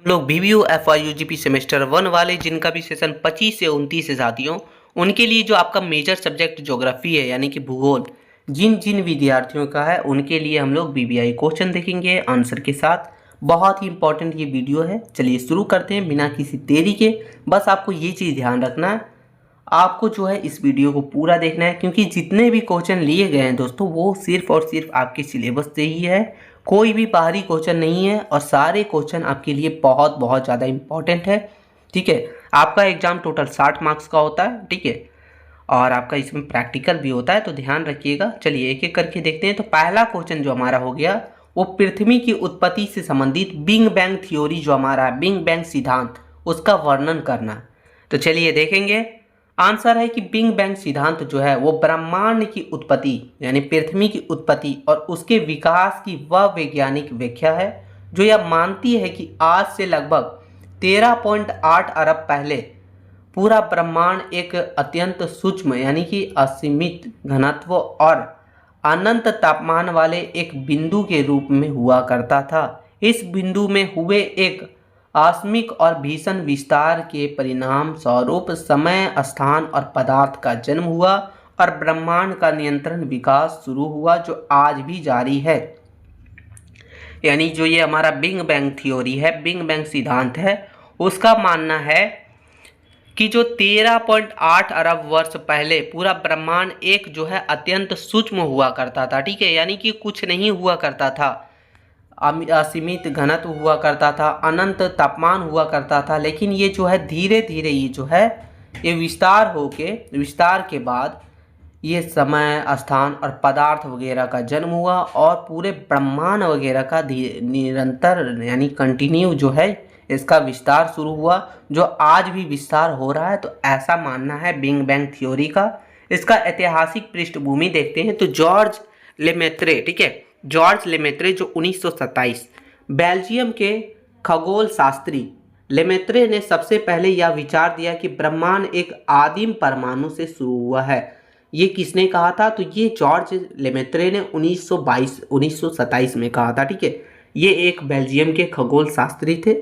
लोग बीबीओ एफआईयूजीपी सेमेस्टर 1 वाले जिनका भी सेशन 25 से 29 है साथियों, उनके लिए जो आपका मेजर सब्जेक्ट ज्योग्राफी है यानी कि भूगोल, जिन जिन विद्यार्थियों का है उनके लिए हम लोग बीबीआई क्वेश्चन देखेंगे आंसर के साथ। बहुत ही इंपॉर्टेंट ये वीडियो है। चलिए शुरू करते हैं बिना किसी देरी के। बस आपको ये चीज़ ध्यान रखना है, आपको जो है इस वीडियो को पूरा देखना है, क्योंकि जितने भी क्वेश्चन लिए गए हैं दोस्तों वो सिर्फ और सिर्फ आपके सिलेबस से ही है। कोई भी बाहरी क्वेश्चन नहीं है और सारे क्वेश्चन आपके लिए बहुत बहुत ज़्यादा इंपॉर्टेंट है। ठीक है, आपका एग्जाम टोटल 60 मार्क्स का होता है। ठीक है, और आपका इसमें प्रैक्टिकल भी होता है, तो ध्यान रखिएगा। चलिए एक एक करके देखते हैं। तो पहला क्वेश्चन जो हमारा हो गया वो पृथ्वी की उत्पत्ति से संबंधित बिग बैंग थ्योरी जो हमारा है, बिग बैंग सिद्धांत, उसका वर्णन करना। तो चलिए देखेंगे। आंसर है कि बिग बैंग सिद्धांत जो है वो ब्रह्मांड की उत्पत्ति यानी पृथ्वी की उत्पत्ति और उसके विकास की वह वैज्ञानिक व्याख्या है जो यह मानती है कि आज से लगभग 13.8 अरब पहले पूरा ब्रह्मांड एक अत्यंत सूक्ष्म यानी कि असीमित घनत्व और अनंत तापमान वाले एक बिंदु के रूप में हुआ करता था। इस बिंदु में हुए एक आकस्मिक और भीषण विस्तार के परिणाम स्वरूप समय, स्थान और पदार्थ का जन्म हुआ और ब्रह्मांड का नियंत्रण विकास शुरू हुआ जो आज भी जारी है। यानी जो ये हमारा बिग बैंग थ्योरी है, बिग बैंग सिद्धांत है, उसका मानना है कि जो 13.8 अरब वर्ष पहले पूरा ब्रह्मांड एक जो है अत्यंत सूक्ष्म हुआ करता था। ठीक है, यानी कि कुछ नहीं हुआ करता था, असीमित घनत्व हुआ करता था, अनंत तापमान हुआ करता था, लेकिन ये जो है धीरे धीरे ये जो है ये विस्तार के बाद ये समय, स्थान और पदार्थ वगैरह का जन्म हुआ और पूरे ब्रह्मांड वगैरह का निरंतर यानी कंटिन्यू जो है इसका विस्तार शुरू हुआ, जो आज भी विस्तार हो रहा है। तो ऐसा मानना है बिग बैंग थ्योरी का। इसका ऐतिहासिक पृष्ठभूमि देखते हैं। तो जॉर्ज लेमेत्रे, ठीक है, जॉर्ज लेमेत्रे जो 1927 बेल्जियम के खगोल शास्त्री लेमेत्रे ने सबसे पहले यह विचार दिया कि ब्रह्मांड एक आदिम परमाणु से शुरू हुआ है। ये किसने कहा था? तो ये जॉर्ज लेमेत्रे ने 1927 में कहा था। ठीक है, ये एक बेल्जियम के खगोल शास्त्री थे।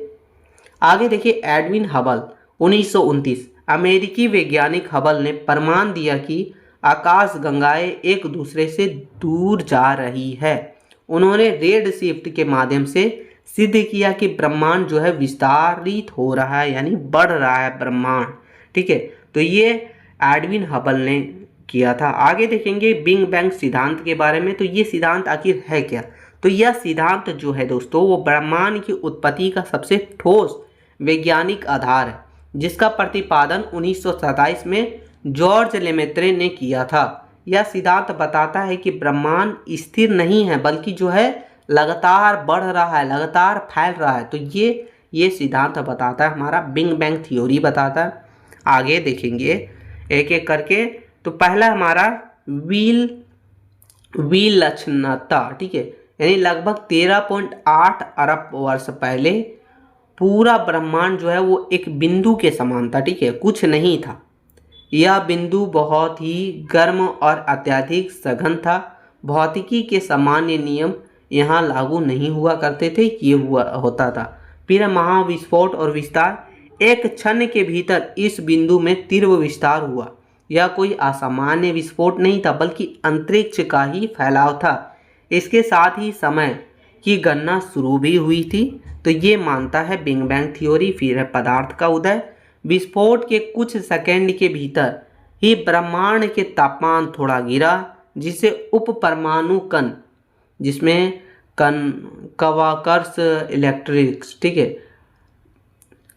आगे देखिए, एडविन हबल 1929 अमेरिकी वैज्ञानिक हबल ने प्रमाण दिया कि आकाश गंगाएं एक दूसरे से दूर जा रही है। उन्होंने रेड शिफ्ट के माध्यम से सिद्ध किया कि ब्रह्मांड जो है विस्तारित हो रहा है यानी बढ़ रहा है ब्रह्मांड। ठीक है, तो ये एडविन हबल ने किया था। आगे देखेंगे बिग बैंग सिद्धांत के बारे में। तो ये सिद्धांत आखिर है क्या? तो यह सिद्धांत जो है दोस्तों वो ब्रह्मांड की उत्पत्ति का सबसे ठोस वैज्ञानिक आधार है, जिसका प्रतिपादन 1927 में जॉर्ज लेमेत्रे ने किया था। यह सिद्धांत बताता है कि ब्रह्मांड स्थिर नहीं है बल्कि जो है लगातार बढ़ रहा है, लगातार फैल रहा है। तो ये सिद्धांत बताता है, हमारा बिग बैंग थ्योरी बताता है। आगे देखेंगे एक एक करके। तो पहला हमारा विलक्षणता, ठीक है, यानी लगभग 13.8 अरब वर्ष पहले पूरा ब्रह्मांड जो है वो एक बिंदु के समान था। ठीक है, कुछ नहीं था। यह बिंदु बहुत ही गर्म और अत्यधिक सघन था। भौतिकी के सामान्य नियम यहाँ लागू नहीं हुआ करते थे, ये होता था। फिर महाविस्फोट और विस्तार, एक क्षण के भीतर इस बिंदु में तीव्र विस्तार हुआ। यह कोई असामान्य विस्फोट नहीं था बल्कि अंतरिक्ष का ही फैलाव था। इसके साथ ही समय की गणना शुरू भी हुई थी। तो ये मानता है बिग बैंग थ्योरी। फिर है पदार्थ का उदय। विस्फोट के कुछ सेकंड के भीतर ही ब्रह्मांड के तापमान थोड़ा गिरा, जिसे उप परमाणु कण, जिसमें कवाकर्स इलेक्ट्रिक्स, ठीक है,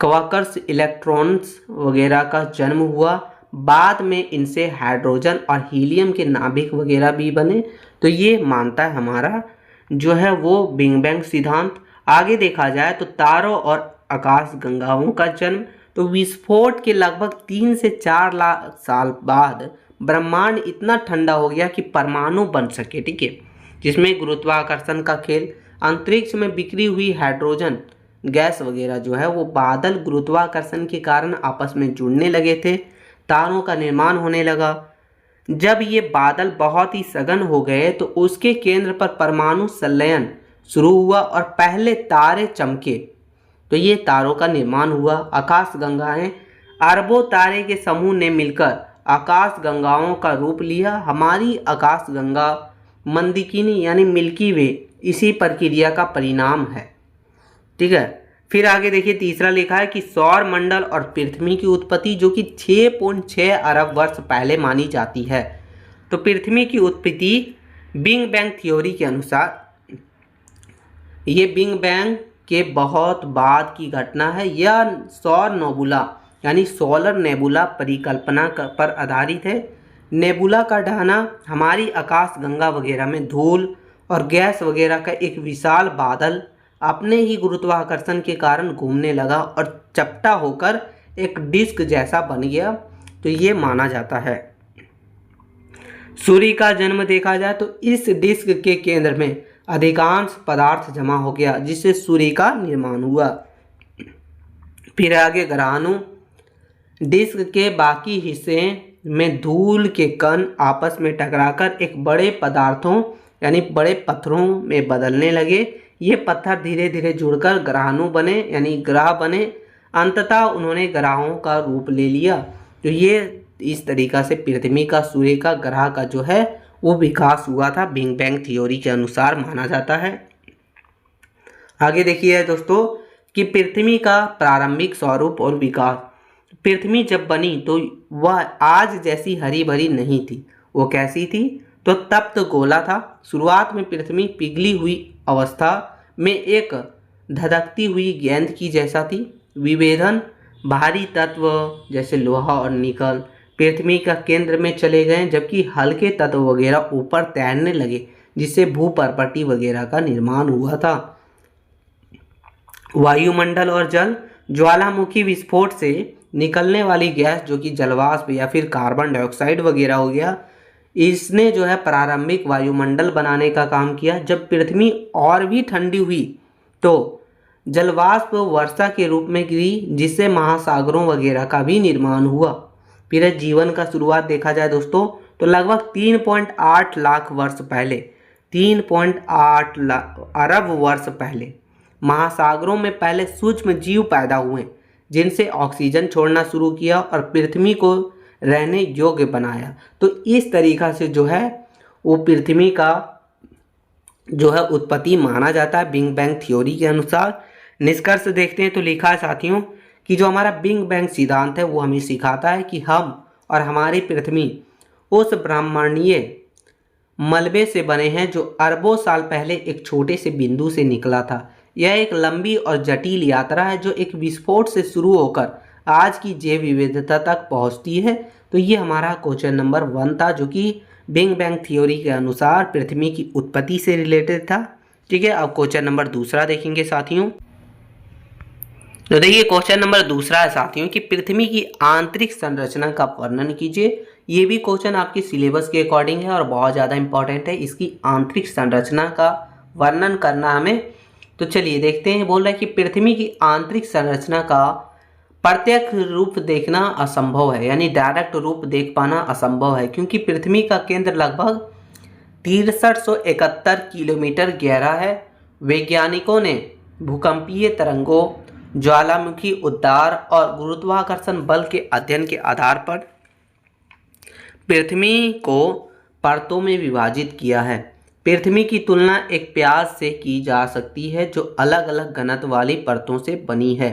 कवाकर्स इलेक्ट्रॉन्स वगैरह का जन्म हुआ। बाद में इनसे हाइड्रोजन और हीलियम के नाभिक वगैरह भी बने। तो ये मानता है हमारा जो है वो बिग बैंग सिद्धांत। आगे देखा जाए तो तारों और आकाश गंगाओं का जन्म। तो विस्फोट के लगभग 3 से 4 लाख साल बाद ब्रह्मांड इतना ठंडा हो गया कि परमाणु बन सके। ठीक है, जिसमें गुरुत्वाकर्षण का खेल, अंतरिक्ष में बिखरी हुई हाइड्रोजन गैस वगैरह जो है वो बादल गुरुत्वाकर्षण के कारण आपस में जुड़ने लगे थे, तारों का निर्माण होने लगा। जब ये बादल बहुत ही सघन हो गए तो उसके केंद्र पर परमाणु संलयन शुरू हुआ और पहले तारे चमके। तो ये तारों का निर्माण हुआ। आकाश गंगाएं, अरबों तारे के समूह ने मिलकर आकाश गंगाओं का रूप लिया। हमारी आकाश गंगा मंदिकिनी यानी मिल्की वे इसी प्रक्रिया का परिणाम है। ठीक है, फिर आगे देखिए तीसरा लिखा है कि सौर मंडल और पृथ्वी की उत्पत्ति जो कि 6.6 अरब वर्ष पहले मानी जाती है। तो पृथ्वी की उत्पत्ति बिग बैंग थ्योरी के अनुसार ये बिग बैंग के बहुत बाद की घटना है। यह सौर नेबुला यानी सोलर नेबुला परिकल्पना पर आधारित है। नेबुला का ढाना हमारी आकाश गंगा वगैरह में धूल और गैस वगैरह का एक विशाल बादल अपने ही गुरुत्वाकर्षण के कारण घूमने लगा और चपटा होकर एक डिस्क जैसा बन गया, तो ये माना जाता है। सूर्य का जन्म देखा जाए तो इस डिस्क के केंद्र में अधिकांश पदार्थ जमा हो गया, जिससे सूर्य का निर्माण हुआ। फिर आगे ग्रहाणु, डिस्क के बाकी हिस्से में धूल के कण आपस में टकराकर एक बड़े पदार्थों यानी बड़े पत्थरों में बदलने लगे। ये पत्थर धीरे धीरे जुड़कर ग्रहाणु बने यानी ग्रह बने। अंततः उन्होंने ग्रहों का रूप ले लिया। तो ये इस तरीक़ा से पृथ्वी का, सूर्य का, ग्रह का जो है वो विकास हुआ था, बिग बैंग थ्योरी के अनुसार माना जाता है। आगे देखिए दोस्तों कि पृथ्वी का प्रारंभिक स्वरूप और विकास। पृथ्वी जब बनी तो वह आज जैसी हरी भरी नहीं थी। वो कैसी थी? तो तप्त गोला था। शुरुआत में पृथ्वी पिघली हुई अवस्था में एक धधकती हुई गेंद की जैसा थी। विभेदन, भारी तत्व जैसे लोहा और निकल पृथ्वी का केंद्र में चले गए, जबकि हल्के तत्व वगैरह ऊपर तैरने लगे, जिससे भूपर्पटी वगैरह का निर्माण हुआ था। वायुमंडल और जल, ज्वालामुखी विस्फोट से निकलने वाली गैस जो कि जलवाष्प या फिर कार्बन डाइऑक्साइड वगैरह हो गया, इसने जो है प्रारंभिक वायुमंडल बनाने का काम किया। जब पृथ्वी और भी ठंडी हुई तो जलवाष्प वर्षा के रूप में गिरी, जिससे महासागरों वगैरह का भी निर्माण हुआ। फिर जीवन का शुरुआत देखा जाए दोस्तों तो लगभग 3.8 लाख वर्ष पहले, 3.8 अरब वर्ष पहले महासागरों में पहले सूक्ष्म जीव पैदा हुए, जिनसे ऑक्सीजन छोड़ना शुरू किया और पृथ्वी को रहने योग्य बनाया। तो इस तरीक़ा से जो है वो पृथ्वी का जो है उत्पत्ति माना जाता है बिग बैंग थ्योरी के अनुसार। निष्कर्ष देखते हैं तो लिखा है साथियों कि जो हमारा बिग बैंग सिद्धांत है वो हमें सिखाता है कि हम और हमारी पृथ्वी उस ब्रह्मांडीय मलबे से बने हैं जो अरबों साल पहले एक छोटे से बिंदु से निकला था। यह एक लंबी और जटिल यात्रा है जो एक विस्फोट से शुरू होकर आज की जैव विविधता तक पहुंचती है। तो ये हमारा क्वेश्चन नंबर 1 था, जो कि बिग बैंग थ्योरी के अनुसार पृथ्वी की उत्पत्ति से रिलेटेड था। ठीक है, अब क्वेश्चन नंबर दूसरा देखेंगे साथियों। तो देखिए क्वेश्चन नंबर दूसरा है साथियों कि पृथ्वी की आंतरिक संरचना का वर्णन कीजिए। ये भी क्वेश्चन आपके सिलेबस के अकॉर्डिंग है और बहुत ज़्यादा इंपॉर्टेंट है, इसकी आंतरिक संरचना का वर्णन करना हमें। तो चलिए देखते हैं। बोल रहा है कि पृथ्वी की आंतरिक संरचना का प्रत्यक्ष रूप देखना असंभव है, यानी डायरेक्ट रूप देख पाना असंभव है, क्योंकि पृथ्वी का केंद्र लगभग 6371 किलोमीटर गहरा है। वैज्ञानिकों ने भूकंपीय तरंगों, ज्वालामुखी उद्गार और गुरुत्वाकर्षण बल के अध्ययन के आधार पर पृथ्वी को परतों में विभाजित किया है। पृथ्वी की तुलना एक प्याज से की जा सकती है जो अलग अलग घनत्व वाली परतों से बनी है,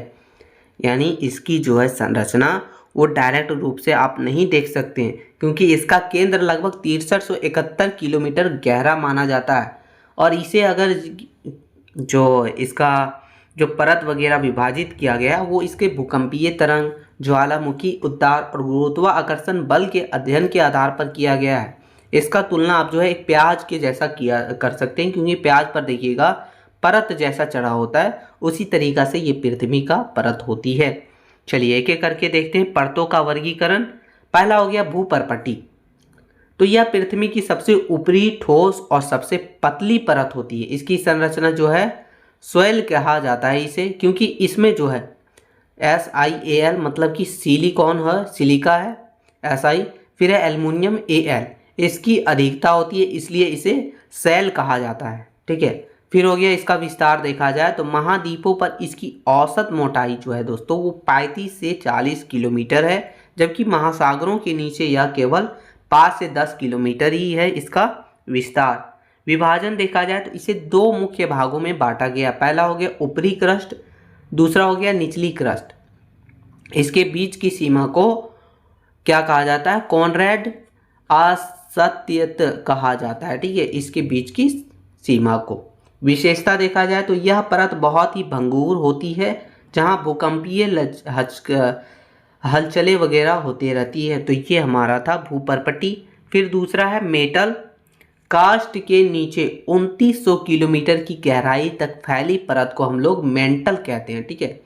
यानी इसकी जो है संरचना वो डायरेक्ट रूप से आप नहीं देख सकते हैं, क्योंकि इसका केंद्र लगभग 6371 किलोमीटर गहरा माना जाता है। और इसे अगर जो इसका जो परत वगैरह विभाजित किया गया वो इसके भूकंपीय तरंग, ज्वालामुखी उद्गार और गुरुत्वाकर्षण बल के अध्ययन के आधार पर किया गया है। इसका तुलना आप जो है एक प्याज के जैसा किया कर सकते हैं, क्योंकि प्याज पर देखिएगा परत जैसा चढ़ा होता है, उसी तरीक़ा से ये पृथ्वी का परत होती है। चलिए एक एक करके देखते हैं परतों का वर्गीकरण। पहला हो गया भूपर्पटी। तो यह पृथ्वी की सबसे ऊपरी, ठोस और सबसे पतली परत होती है। इसकी संरचना जो है सोइल कहा जाता है इसे, क्योंकि इसमें जो है SiAl मतलब कि सिलिकॉन है, सिलिका है Si, फिर है एल्युमिनियम Al, इसकी अधिकता होती है, इसलिए इसे सेल कहा जाता है। ठीक है, फिर हो गया इसका विस्तार देखा जाए तो महाद्वीपों पर इसकी औसत मोटाई जो है दोस्तों वो 35 से 40 किलोमीटर है, जबकि महासागरों के नीचे यह केवल 5 से 10 किलोमीटर ही है इसका विस्तार। विभाजन देखा जाए तो इसे दो मुख्य भागों में बांटा गया। पहला हो गया ऊपरी क्रस्ट, दूसरा हो गया निचली क्रस्ट। इसके बीच की सीमा को क्या कहा जाता है? कॉनरैड असत्यत कहा जाता है। ठीक है, इसके बीच की सीमा को। विशेषता देखा जाए तो यह परत बहुत ही भंगुर होती है, जहां भूकंपीय हलचलें वगैरह होती रहती है। तो ये हमारा था भूपर्पटी। फिर दूसरा है मेटल। कास्ट के नीचे 2900 किलोमीटर की गहराई तक फैली परत को हम लोग मेंटल कहते हैं। ठीक है,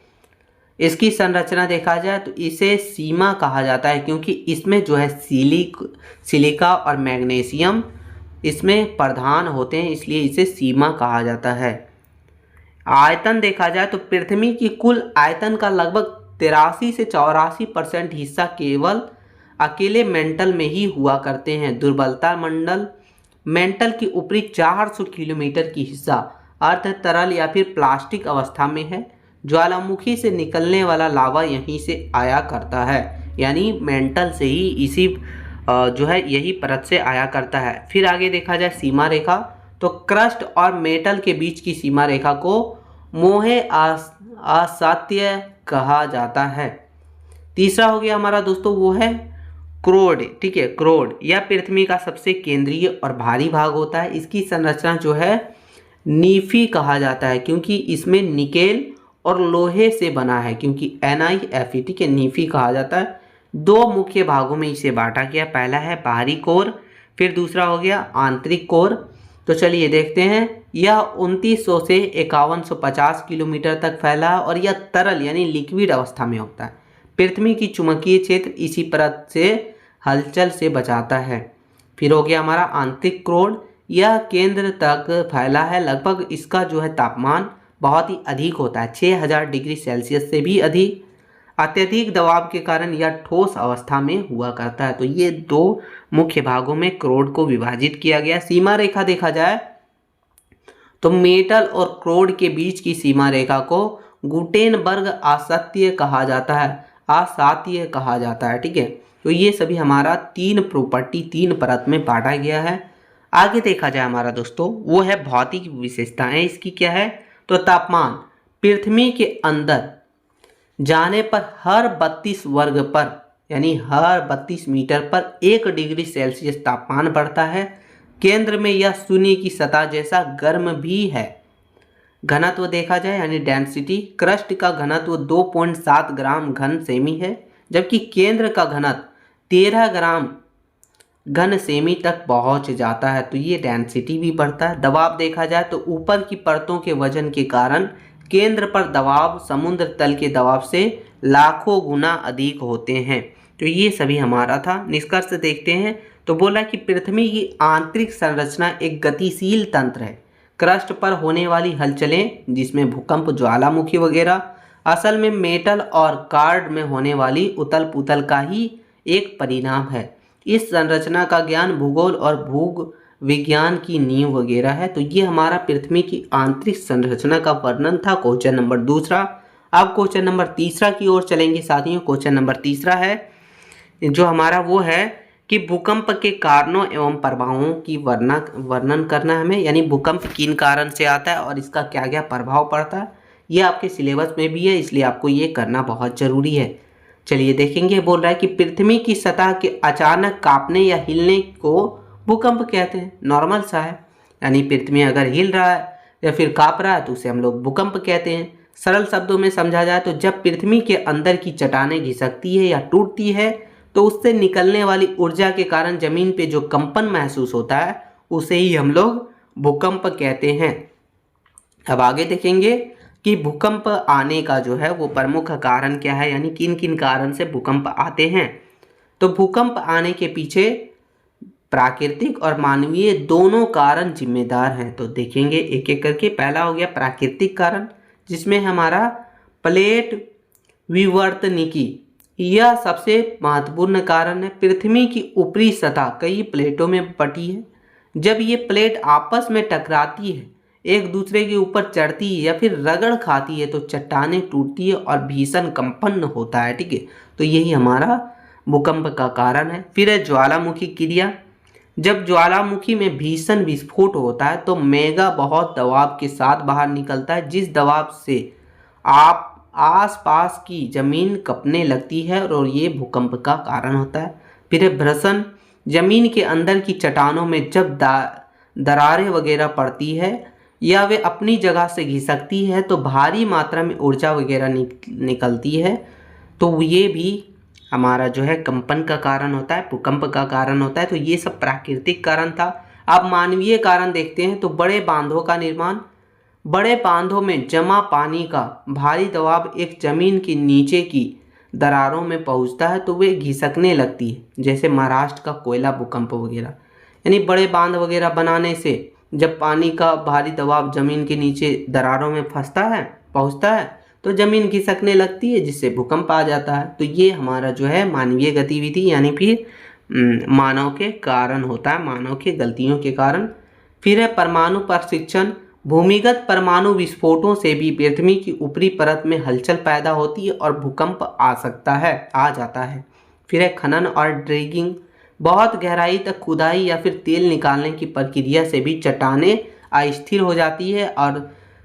इसकी संरचना देखा जाए तो इसे सीमा कहा जाता है, क्योंकि इसमें जो है सिलिका और मैग्नीशियम इसमें प्रधान होते हैं, इसलिए इसे सीमा कहा जाता है। आयतन देखा जाए तो पृथ्वी की कुल आयतन का लगभग 83 से 84% हिस्सा केवल अकेले मेंटल में ही हुआ करते हैं। दुर्बलता मंडल मेंटल की ऊपरी 400 किलोमीटर की हिस्सा अर्ध तरल या फिर प्लास्टिक अवस्था में है। ज्वालामुखी से निकलने वाला लावा यहीं से आया करता है, यानी मेंटल से ही इसी जो है यही परत से आया करता है। फिर आगे देखा जाए सीमा रेखा, तो क्रस्ट और मेटल के बीच की सीमा रेखा को मोहे असात्य कहा जाता है। तीसरा हो गया हमारा दोस्तों वो है क्रोड। ठीक है, क्रोड यह पृथ्वी का सबसे केंद्रीय और भारी भाग होता है। इसकी संरचना जो है नीफी कहा जाता है, क्योंकि इसमें निकेल और लोहे से बना है, क्योंकि NiFe। ठीक है, नीफी कहा जाता है। दो मुख्य भागों में इसे बांटा गया। पहला है बाहरी कोर, फिर दूसरा हो गया आंतरिक कोर। तो चलिए देखते हैं। यह 2900 से 5150 किलोमीटर तक फैला है और यह तरल यानी लिक्विड अवस्था में होता है। पृथ्वी की चुंबकीय क्षेत्र इसी परत से हलचल से बचाता है। फिर हो गया हमारा आंतरिक क्रोड। यह केंद्र तक फैला है। लगभग इसका जो है तापमान बहुत ही अधिक होता है, 6000 डिग्री सेल्सियस से भी अधिक। अत्यधिक दबाव के कारण यह ठोस अवस्था में हुआ करता है। तो ये दो मुख्य भागों में क्रोड को विभाजित किया गया। सीमा रेखा देखा जाए तो मेटल और क्रोड के बीच की सीमा रेखा को गुटेनबर्ग असात्य कहा जाता है, असात्य कहा जाता है। ठीक है, तो ये सभी हमारा तीन प्रॉपर्टी तीन परत में बांटा गया है। आगे देखा जाए हमारा दोस्तों वो है भौतिक विशेषताएं। इसकी क्या है? तो तापमान पृथ्वी के अंदर जाने पर हर 32 वर्ग पर यानी हर 32 मीटर पर 1 डिग्री सेल्सियस तापमान बढ़ता है। केंद्र में यह शून्य की सतह जैसा गर्म भी है। घनत्व देखा जाए यानी डेंसिटी, क्रस्ट का घनत्व 2.7 ग्राम घन सेमी है, जबकि केंद्र का घनत्व 13 ग्राम घन सेमी तक पहुंच जाता है। तो ये डेंसिटी भी बढ़ता है। दबाव देखा जाए तो ऊपर की परतों के वजन के कारण केंद्र पर दबाव समुद्र तल के दबाव से लाखों गुना अधिक होते हैं। तो ये सभी हमारा था। निष्कर्ष देखते हैं तो बोला कि पृथ्वी की आंतरिक संरचना एक गतिशील तंत्र है। क्रस्ट पर होने वाली हलचलें जिसमें भूकंप, ज्वालामुखी वगैरह असल में मेटल और कार्ड में होने वाली उथल पुथल का ही एक परिणाम है। इस संरचना का ज्ञान भूगोल और भूग विज्ञान की नींव वगैरह है। तो ये हमारा पृथ्वी की आंतरिक संरचना का वर्णन था, क्वेश्चन नंबर दूसरा। अब क्वेश्चन नंबर तीसरा की ओर चलेंगे साथियों। क्वेश्चन नंबर तीसरा है जो हमारा वो है कि भूकंप के कारणों एवं प्रभावों की वर्णन करना है हमें, यानी भूकंप किन कारण से आता है और इसका क्या क्या प्रभाव पड़ता है। ये आपके सिलेबस में भी है, इसलिए आपको ये करना बहुत जरूरी है। चलिए देखेंगे। बोल रहा है कि पृथ्वी की सतह के अचानक कांपने या हिलने को भूकंप कहते हैं। नॉर्मल सा है, यानी पृथ्वी अगर हिल रहा है या फिर कांप रहा है तो उसे हम लोग भूकंप कहते हैं। सरल शब्दों में समझा जाए तो जब पृथ्वी के अंदर की चट्टानें घिसकती है या टूटती है तो उससे निकलने वाली ऊर्जा के कारण जमीन पे जो कंपन महसूस होता है उसे ही हम लोग भूकंप कहते हैं। अब आगे देखेंगे कि भूकंप आने का जो है वो प्रमुख कारण क्या है, यानी किन किन कारण से भूकंप आते हैं। तो भूकंप आने के पीछे प्राकृतिक और मानवीय दोनों कारण जिम्मेदार हैं। तो देखेंगे एक एक करके। पहला हो गया प्राकृतिक कारण, जिसमें हमारा प्लेट विवर्तनिकी, यह सबसे महत्वपूर्ण कारण है। पृथ्वी की ऊपरी सतह कई प्लेटों में बटी है। जब ये प्लेट आपस में टकराती है एक दूसरे के ऊपर चढ़ती है या फिर रगड़ खाती है तो चट्टानें टूटती है और भीषण कंपन होता है। ठीक है, तो यही हमारा भूकंप का कारण है। फिर है ज्वालामुखी क्रिया। जब ज्वालामुखी में भीषण विस्फोट होता है तो मेगा बहुत दबाव के साथ बाहर निकलता है, जिस दबाव से आप आसपास की जमीन कंपने लगती है और ये भूकंप का कारण होता है। फिर है भ्रसन। जमीन के अंदर की चट्टानों में जब दरारें वगैरह पड़ती है या वे अपनी जगह से घिसकती है तो भारी मात्रा में ऊर्जा वगैरह निकलती है, तो ये भी हमारा जो है कंपन का कारण होता है, भूकंप का कारण होता है। तो ये सब प्राकृतिक कारण था। अब मानवीय कारण देखते हैं तो बड़े बांधों का निर्माण। बड़े बांधों में जमा पानी का भारी दबाव एक जमीन के नीचे की दरारों में पहुंचता है तो वे घिसकने लगती है, जैसे महाराष्ट्र का कोयला भूकंप वगैरह। यानी बड़े बांध वगैरह बनाने से जब पानी का भारी दबाव जमीन के नीचे दरारों में पहुंचता है तो जमीन खिसकने लगती है, जिससे भूकंप आ जाता है। तो ये हमारा जो है मानवीय गतिविधि यानी फिर मानव के कारण होता है, मानव के गलतियों के कारण। फिर है परमाणु प्रशिक्षण। भूमिगत परमाणु विस्फोटों से भी पृथ्वी की ऊपरी परत में हलचल पैदा होती है और भूकंप आ जाता है। फिर है खनन और ड्रिगिंग। बहुत गहराई तक खुदाई या फिर तेल निकालने की प्रक्रिया से भी चट्टानें अस्थिर हो जाती है और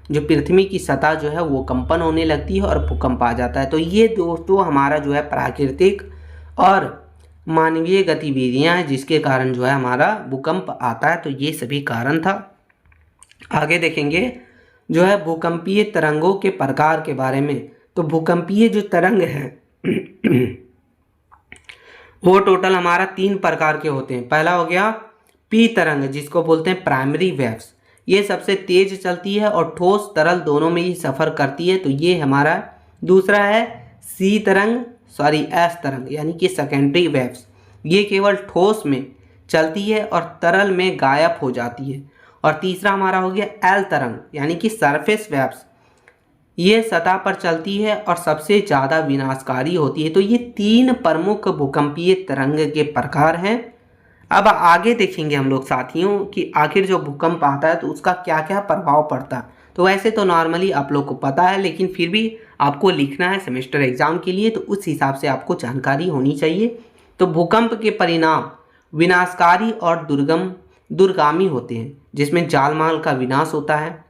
जो पृथ्वी की सतह जो है वो कंपन होने लगती है और भूकंप आ जाता है। तो ये दोस्तों हमारा जो है प्राकृतिक और मानवीय गतिविधियां हैं जिसके कारण जो है हमारा भूकंप आता है। तो ये सभी कारण था। आगे देखेंगे जो है भूकंपीय तरंगों के प्रकार के बारे में। तो भूकंपीय जो तरंग है वो टोटल हमारा 3 प्रकार के होते हैं। पहला हो गया पी तरंग, जिसको बोलते हैं प्राइमरी वेव्स। ये सबसे तेज चलती है और ठोस तरल दोनों में ही सफ़र करती है, तो ये हमारा। दूसरा है एस तरंग यानी कि सेकेंडरी वेव्स। ये केवल ठोस में चलती है और तरल में गायब हो जाती है। और तीसरा हमारा हो गया एल तरंग यानी कि सरफेस वेव्स। ये सतह पर चलती है और सबसे ज़्यादा विनाशकारी होती है। तो ये 3 प्रमुख भूकंपीय तरंग के प्रकार हैं। अब आगे देखेंगे हम लोग साथियों कि आखिर जो भूकंप आता है तो उसका क्या क्या प्रभाव पड़ता है। तो वैसे तो नॉर्मली आप लोग को पता है, लेकिन फिर भी आपको लिखना है सेमेस्टर एग्जाम के लिए, तो उस हिसाब से आपको जानकारी होनी चाहिए। तो भूकंप के परिणाम विनाशकारी और दूरगामी होते हैं, जिसमें जान माल का विनाश होता है।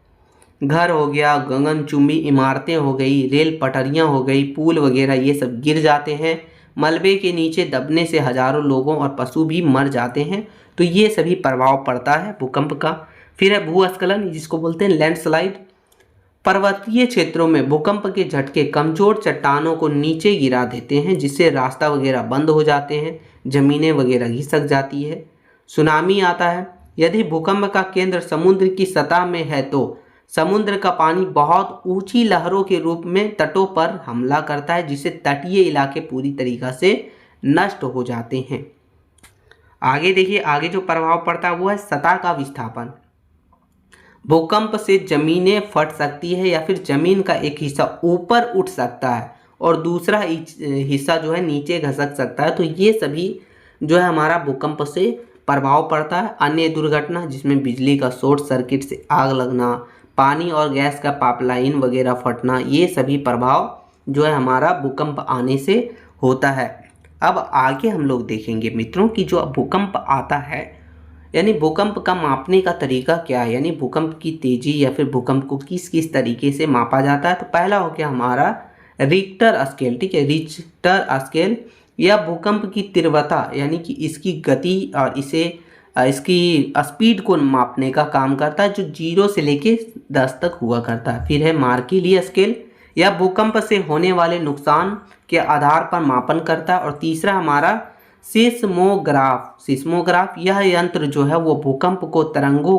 घर हो गया, गगनचुंबी इमारतें हो गई, रेल पटरियां हो गई, पुल वगैरह ये सब गिर जाते हैं। मलबे के नीचे दबने से हजारों लोगों और पशु भी मर जाते हैं। तो ये सभी प्रभाव पड़ता है भूकंप का। फिर है भूस्खलन, जिसको बोलते हैं लैंडस्लाइड। पर्वतीय क्षेत्रों में भूकंप के झटके कमजोर चट्टानों को नीचे गिरा देते हैं, जिससे रास्ता वगैरह बंद हो जाते हैं, जमीनें वगैरह घिसक जाती है। सुनामी आता है। यदि भूकंप का केंद्र समुद्र की सतह में है तो समुद्र का पानी बहुत ऊंची लहरों के रूप में तटों पर हमला करता है, जिससे तटीय इलाके पूरी तरीक़ा से नष्ट हो जाते हैं। आगे देखिए, आगे जो प्रभाव पड़ता है वो है सतह का विस्थापन। भूकंप से जमीनें फट सकती है या फिर जमीन का एक हिस्सा ऊपर उठ सकता है और दूसरा हिस्सा जो है नीचे घसक सकता है। तो ये सभी जो है हमारा भूकंप से प्रभाव पड़ता है। अन्य दुर्घटना जिसमें बिजली का शॉर्ट सर्किट से आग लगना, पानी और गैस का पाइपलाइन वगैरह फटना, ये सभी प्रभाव जो है हमारा भूकंप आने से होता है। अब आगे हम लोग देखेंगे मित्रों कि जो भूकंप आता है यानी भूकंप का मापने का तरीका क्या है, यानी भूकंप की तेजी या फिर भूकंप को किस किस तरीके से मापा जाता है। तो पहला हो गया हमारा रिक्टर स्केल। ठीक है, रिक्टर स्केल या भूकंप की तीव्रता यानी कि इसकी गति और इसकी स्पीड को मापने का काम करता है, जो 0 से लेके 10 तक हुआ करता है। फिर है मार्केली स्केल या भूकंप से होने वाले नुकसान के आधार पर मापन करता है। और तीसरा हमारा सिस्मोग्राफ यह यंत्र जो है वो भूकंप को तरंगों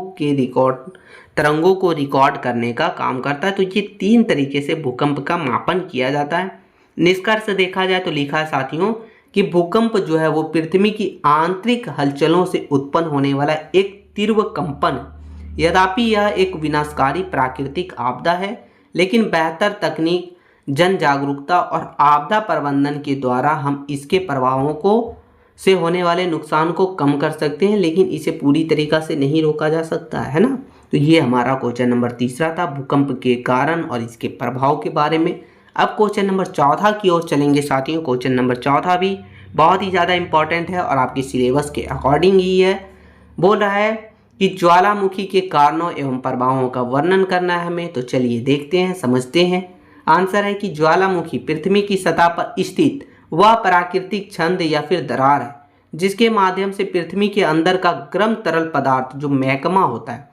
को रिकॉर्ड करने का काम करता है। तो ये 3 तरीके से भूकंप का मापन किया जाता है। निष्कर्ष देखा जाए तो लिखा है साथियों कि भूकंप जो है वो पृथ्वी की आंतरिक हलचलों से उत्पन्न होने वाला एक तीव्र कंपन। यद्यपि यह एक विनाशकारी प्राकृतिक आपदा है, लेकिन बेहतर तकनीक, जन जागरूकता और आपदा प्रबंधन के द्वारा हम इसके प्रभावों से होने वाले नुकसान को कम कर सकते हैं, लेकिन इसे पूरी तरीक़ा से नहीं रोका जा सकता है ना। तो ये हमारा क्वेश्चन नंबर तीसरा था, भूकंप के कारण और इसके प्रभाव के बारे में। अब क्वेश्चन नंबर चौथा की ओर चलेंगे साथियों। क्वेश्चन नंबर चौथा भी बहुत ही ज़्यादा इंपॉर्टेंट है और आपके सिलेबस के अकॉर्डिंग ही है। बोल रहा है कि ज्वालामुखी के कारणों एवं प्रभावों का वर्णन करना है हमें। तो चलिए देखते हैं, समझते हैं। आंसर है कि ज्वालामुखी पृथ्वी की सतह पर स्थित वह प्राकृतिक छंद या फिर दरार है जिसके माध्यम से पृथ्वी के अंदर का गर्म तरल पदार्थ जो मैग्मा होता है,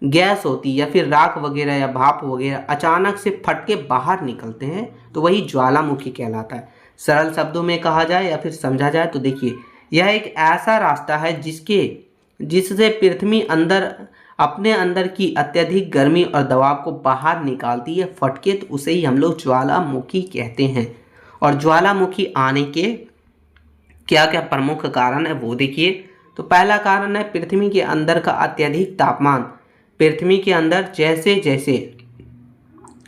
गैस होती है या फिर राख वगैरह या भाप वगैरह अचानक से फट के बाहर निकलते हैं, तो वही ज्वालामुखी कहलाता है। सरल शब्दों में कहा जाए या फिर समझा जाए तो देखिए, यह एक ऐसा रास्ता है जिससे पृथ्वी अंदर अपने अंदर की अत्यधिक गर्मी और दबाव को बाहर निकालती है फटके, तो उसे ही हम लोग ज्वालामुखी कहते हैं। और ज्वालामुखी आने के क्या क्या प्रमुख कारण है वो देखिए। तो पहला कारण है पृथ्वी के अंदर का अत्यधिक तापमान। पृथ्वी के अंदर जैसे जैसे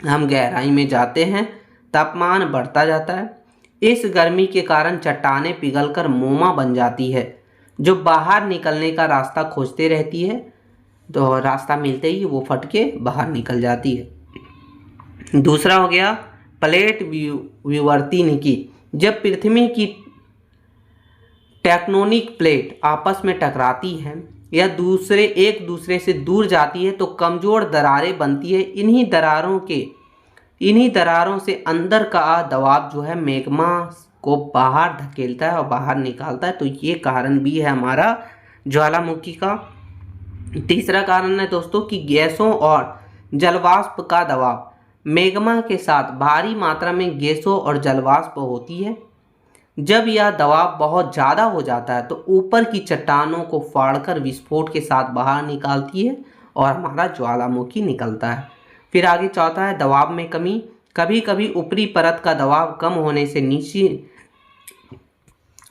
हम गहराई में जाते हैं तापमान बढ़ता जाता है। इस गर्मी के कारण चट्टानें पिघलकर मोमा बन जाती है जो बाहर निकलने का रास्ता खोजते रहती है, तो रास्ता मिलते ही वो फट के बाहर निकल जाती है। दूसरा हो गया प्लेट विवर्तनिकी। जब पृथ्वी की टेक्टोनिक प्लेट आपस में टकराती है या एक दूसरे से दूर जाती है तो कमजोर दरारें बनती है। इन्हीं दरारों से अंदर का दबाव जो है मैग्मा को बाहर धकेलता है और बाहर निकालता है, तो ये कारण भी है हमारा ज्वालामुखी का। तीसरा कारण है दोस्तों कि गैसों और जलवाष्प का दबाव। मैग्मा के साथ भारी मात्रा में गैसों और जलवाष्प होती है। जब यह दबाव बहुत ज़्यादा हो जाता है तो ऊपर की चट्टानों को फाड़कर विस्फोट के साथ बाहर निकालती है और हमारा ज्वालामुखी निकलता है। फिर आगे चौथा है दबाव में कमी। कभी कभी ऊपरी परत का दबाव कम होने से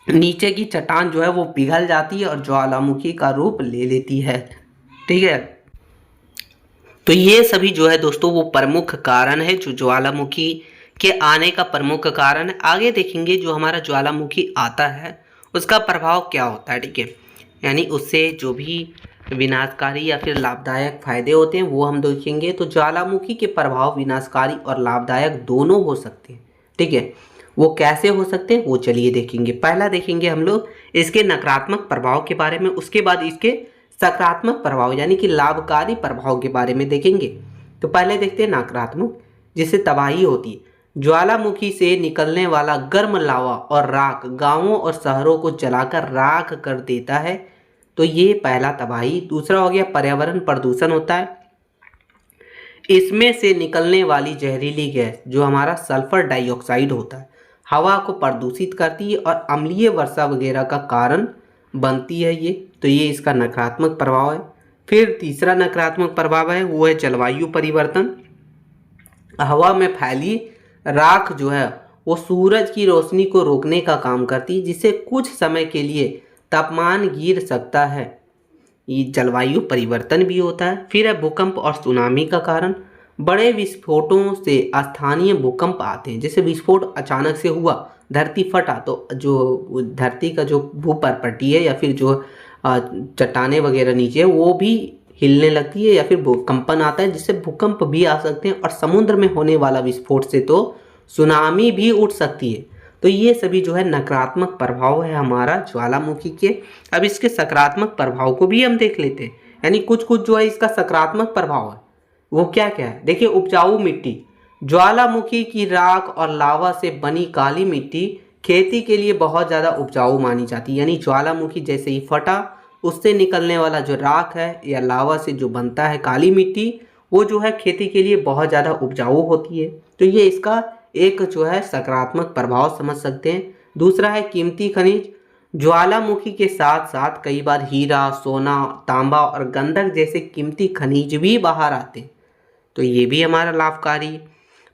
नीचे की चट्टान जो है वो पिघल जाती है और ज्वालामुखी का रूप ले लेती है। ठीक है, तो ये सभी जो है दोस्तों वो प्रमुख कारण है जो ज्वालामुखी के आने का प्रमुख कारण है। आगे देखेंगे जो हमारा ज्वालामुखी आता है उसका प्रभाव क्या होता है। ठीक है, यानी उससे जो भी विनाशकारी या फिर लाभदायक फायदे होते हैं वो हम देखेंगे। तो ज्वालामुखी के प्रभाव विनाशकारी और लाभदायक दोनों हो सकते हैं। ठीक है, वो कैसे हो सकते हैं वो चलिए देखेंगे। पहला देखेंगे हम लोग इसके नकारात्मक प्रभाव के बारे में, उसके बाद इसके सकारात्मक प्रभाव यानी कि लाभकारी प्रभाव के बारे में देखेंगे। तो पहले देखते हैं नकारात्मक, जिससे तबाही होती है। ज्वालामुखी से निकलने वाला गर्म लावा और राख गांवों और शहरों को जलाकर राख कर देता है, तो ये पहला तबाही। दूसरा हो गया पर्यावरण प्रदूषण होता है। इसमें से निकलने वाली जहरीली गैस जो हमारा सल्फर डाइऑक्साइड होता है हवा को प्रदूषित करती है और अम्लीय वर्षा वगैरह का कारण बनती है ये, तो ये इसका नकारात्मक प्रभाव है। फिर तीसरा नकारात्मक प्रभाव है वो है जलवायु परिवर्तन। हवा में फैली राख जो है वो सूरज की रोशनी को रोकने का काम करती है जिससे कुछ समय के लिए तापमान गिर सकता है। ये जलवायु परिवर्तन भी होता है। फिर है भूकंप और सुनामी का कारण। बड़े विस्फोटों से स्थानीय भूकंप आते हैं। जैसे विस्फोट अचानक से हुआ, धरती फटा, तो जो धरती का जो भूपर्पटी है या फिर जो चट्टानें वगैरह नीचे है वो भी हिलने लगती है या फिर भूकंपन आता है जिससे भूकंप भी आ सकते हैं। और समुद्र में होने वाला विस्फोट से तो सुनामी भी उठ सकती है। तो ये सभी जो है नकारात्मक प्रभाव है हमारा ज्वालामुखी के। अब इसके सकारात्मक प्रभाव को भी हम देख लेते हैं, यानी कुछ कुछ जो है इसका सकारात्मक प्रभाव है वो क्या क्या है। देखिए, उपजाऊ मिट्टी। ज्वालामुखी की राख और लावा से बनी काली मिट्टी खेती के लिए बहुत ज़्यादा उपजाऊ मानी जाती है। यानी ज्वालामुखी जैसे ही फटा उससे निकलने वाला जो राख है या लावा से जो बनता है काली मिट्टी वो जो है खेती के लिए बहुत ज़्यादा उपजाऊ होती है। तो ये इसका एक जो है सकारात्मक प्रभाव समझ सकते हैं। दूसरा है कीमती खनिज। ज्वालामुखी के साथ साथ कई बार हीरा, सोना, तांबा और गंधक जैसे कीमती खनिज भी बाहर आते हैं, तो ये भी हमारा लाभकारी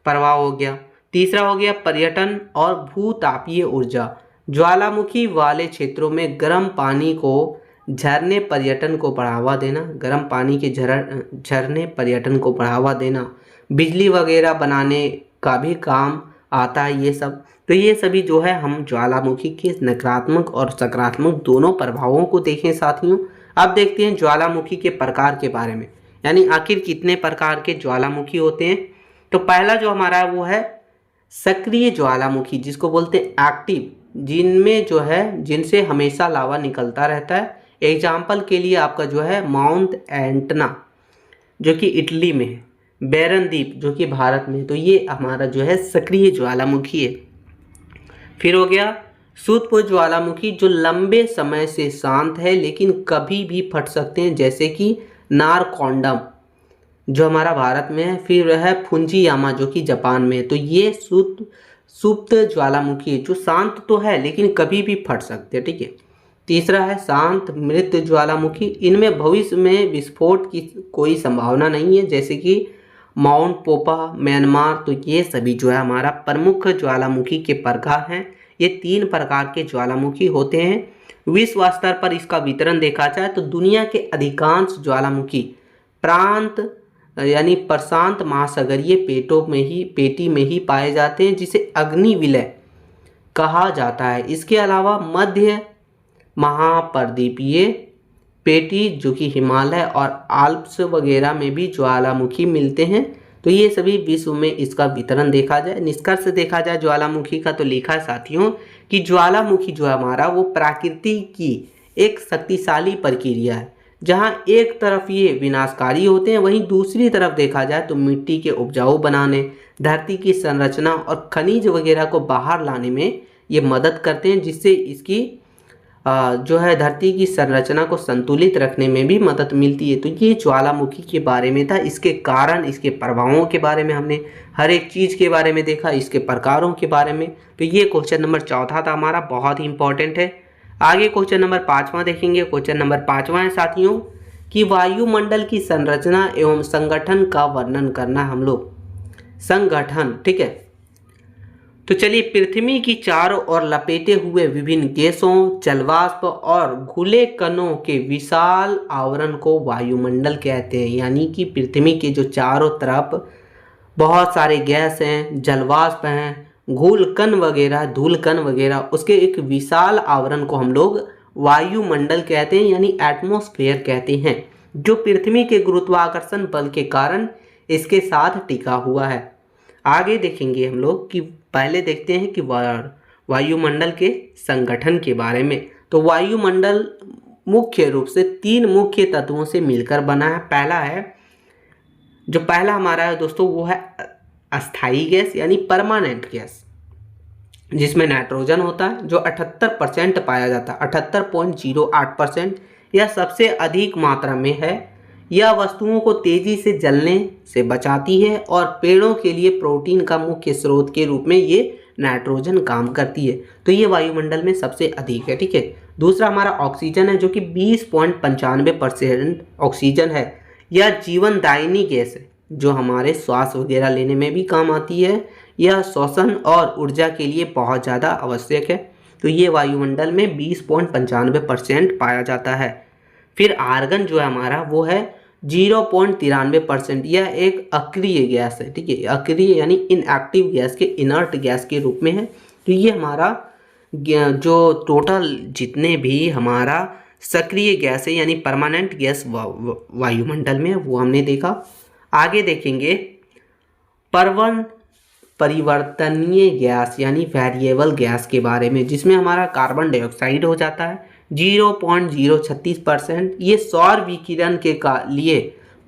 प्रभाव हो गया। तीसरा हो गया पर्यटन और भूतापीय ऊर्जा। ज्वालामुखी वाले क्षेत्रों में गर्म पानी को झरने पर्यटन को बढ़ावा देना, गर्म पानी के झरने पर्यटन को बढ़ावा देना, बिजली वगैरह बनाने का भी काम आता है ये सब। तो ये सभी जो है हम ज्वालामुखी के नकारात्मक और सकारात्मक दोनों प्रभावों को देखें साथियों। अब देखते हैं ज्वालामुखी के प्रकार के बारे में, यानी आखिर कितने प्रकार के ज्वालामुखी होते हैं। तो पहला जो हमारा है वो है सक्रिय ज्वालामुखी, जिसको बोलते हैं एक्टिव, जिनमें जो है जिनसे हमेशा लावा निकलता रहता है। एग्जाम्पल के लिए आपका जो है माउंट एंटना जो कि इटली में है, बैरन द्वीप जो कि भारत में है। तो ये हमारा जो है सक्रिय ज्वालामुखी है। फिर हो गया सूतपुर ज्वालामुखी, जो लंबे समय से शांत है लेकिन कभी भी फट सकते हैं, जैसे कि नारकोंडम जो हमारा भारत में है। फिर है फुंजीयामा जो कि जापान में है। तो ये सुप्त ज्वालामुखी है जो शांत तो है लेकिन कभी भी फट सकते हैं, ठीक है। तीसरा है शांत मृत ज्वालामुखी, इनमें भविष्य में विस्फोट की कोई संभावना नहीं है, जैसे कि माउंट पोपा म्यांमार। तो ये सभी जो है हमारा प्रमुख ज्वालामुखी के प्रकार हैं। ये 3 प्रकार के ज्वालामुखी होते हैं। विश्व स्तर पर इसका वितरण देखा जाए तो दुनिया के अधिकांश ज्वालामुखी प्रांत यानी प्रशांत महासागरीय पेटी में ही पाए जाते हैं, जिसे अग्नि विलय कहा जाता है। इसके अलावा मध्य महापर्दीपीय पेटी जो कि हिमालय और आल्प्स वगैरह में भी ज्वालामुखी मिलते हैं। तो ये सभी विश्व में इसका वितरण देखा जाए, निष्कर्ष देखा जाए ज्वालामुखी का, तो लिखा है साथियों कि ज्वालामुखी जो है हमारा वो प्रकृति की एक शक्तिशाली प्रक्रिया है, जहां एक तरफ ये विनाशकारी होते हैं, वहीं दूसरी तरफ देखा जाए तो मिट्टी के उपजाऊ बनाने, धरती की संरचना और खनिज वगैरह को बाहर लाने में ये मदद करते हैं, जिससे इसकी जो है धरती की संरचना को संतुलित रखने में भी मदद मिलती है। तो ये ज्वालामुखी के बारे में था, इसके कारण, इसके प्रभावों के बारे में हमने हर एक चीज़ के बारे में देखा, इसके प्रकारों के बारे में। तो ये क्वेश्चन नंबर 4 था हमारा, बहुत ही इंपॉर्टेंट है। आगे क्वेश्चन नंबर 5वां देखेंगे। क्वेश्चन नंबर 5वां है साथियों कि वायुमंडल की संरचना एवं संगठन का वर्णन करना हम लोग। संगठन, ठीक है। तो चलिए, पृथ्वी की चारों ओर लपेटे हुए विभिन्न गैसों, जलवाष्प और घुले कणों के विशाल आवरण को वायुमंडल कहते हैं। यानी कि पृथ्वी के जो चारों तरफ बहुत सारे गैस हैं, जलवाष्प हैं, धूल कण वगैरह, उसके एक विशाल आवरण को हम लोग वायुमंडल कहते हैं, यानी एटमॉस्फेयर कहते हैं, जो पृथ्वी के गुरुत्वाकर्षण बल के कारण इसके साथ टिका हुआ है। आगे देखेंगे हम लोग कि पहले देखते हैं कि वायुमंडल के संगठन के बारे में। तो वायुमंडल मुख्य रूप से 3 मुख्य तत्वों से मिलकर बना है। पहला हमारा है दोस्तों वो है अस्थाई गैस यानी परमानेंट गैस, जिसमें नाइट्रोजन होता है जो 78% पाया जाता है, 78.08%। यह सबसे अधिक मात्रा में है। यह वस्तुओं को तेजी से जलने से बचाती है और पेड़ों के लिए प्रोटीन का मुख्य स्रोत के रूप में ये नाइट्रोजन काम करती है। तो ये वायुमंडल में सबसे अधिक है, ठीक है। दूसरा हमारा ऑक्सीजन है, जो कि 20.95% ऑक्सीजन है। यह जीवनदायिनी गैस है जो हमारे श्वास वगैरह लेने में भी काम आती है। यह श्वसन और ऊर्जा के लिए बहुत ज़्यादा आवश्यक है। तो ये वायुमंडल में 20.95% पाया जाता है। फिर आर्गन जो है हमारा वो है 0.93%। यह एक अक्रिय गैस है, ठीक है। अक्रिय यानी इनएक्टिव गैस के इनर्ट गैस के रूप में है। तो ये हमारा जो टोटल जितने भी हमारा सक्रिय गैस है यानी परमानेंट गैस वायुमंडल में, वो हमने देखा। आगे देखेंगे परिवर्तनीय गैस यानी वेरिएबल गैस के बारे में, जिसमें हमारा कार्बन डाइऑक्साइड हो जाता है 0.036%। ये सौर विकिरण के लिए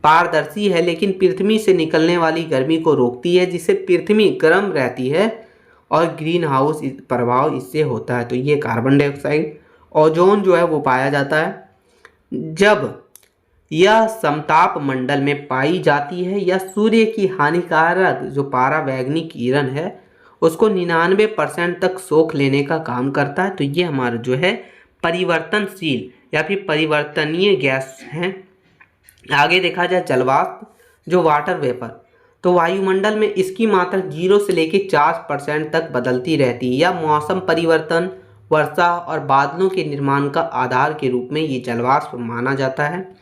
पारदर्शी है, लेकिन पृथ्वी से निकलने वाली गर्मी को रोकती है, जिससे पृथ्वी गर्म रहती है और ग्रीन हाउस प्रभाव इससे होता है। तो ये कार्बन डाइऑक्साइड। ओजोन जो है वो पाया जाता है जब यह समताप मंडल में पाई जाती है। यह सूर्य की हानिकारक जो परावैंगनिक किरण है उसको 99% तक सोख लेने का काम करता है। तो ये हमारा जो है परिवर्तनशील या फिर परिवर्तनीय गैस हैं। आगे देखा जाए जलवाष्प जो वाटर वेपर, तो वायुमंडल में इसकी मात्रा 0 से लेकर 4% तक बदलती रहती है। यह मौसम परिवर्तन, वर्षा और बादलों के निर्माण का आधार के रूप में ये जलवाष्प माना जाता है,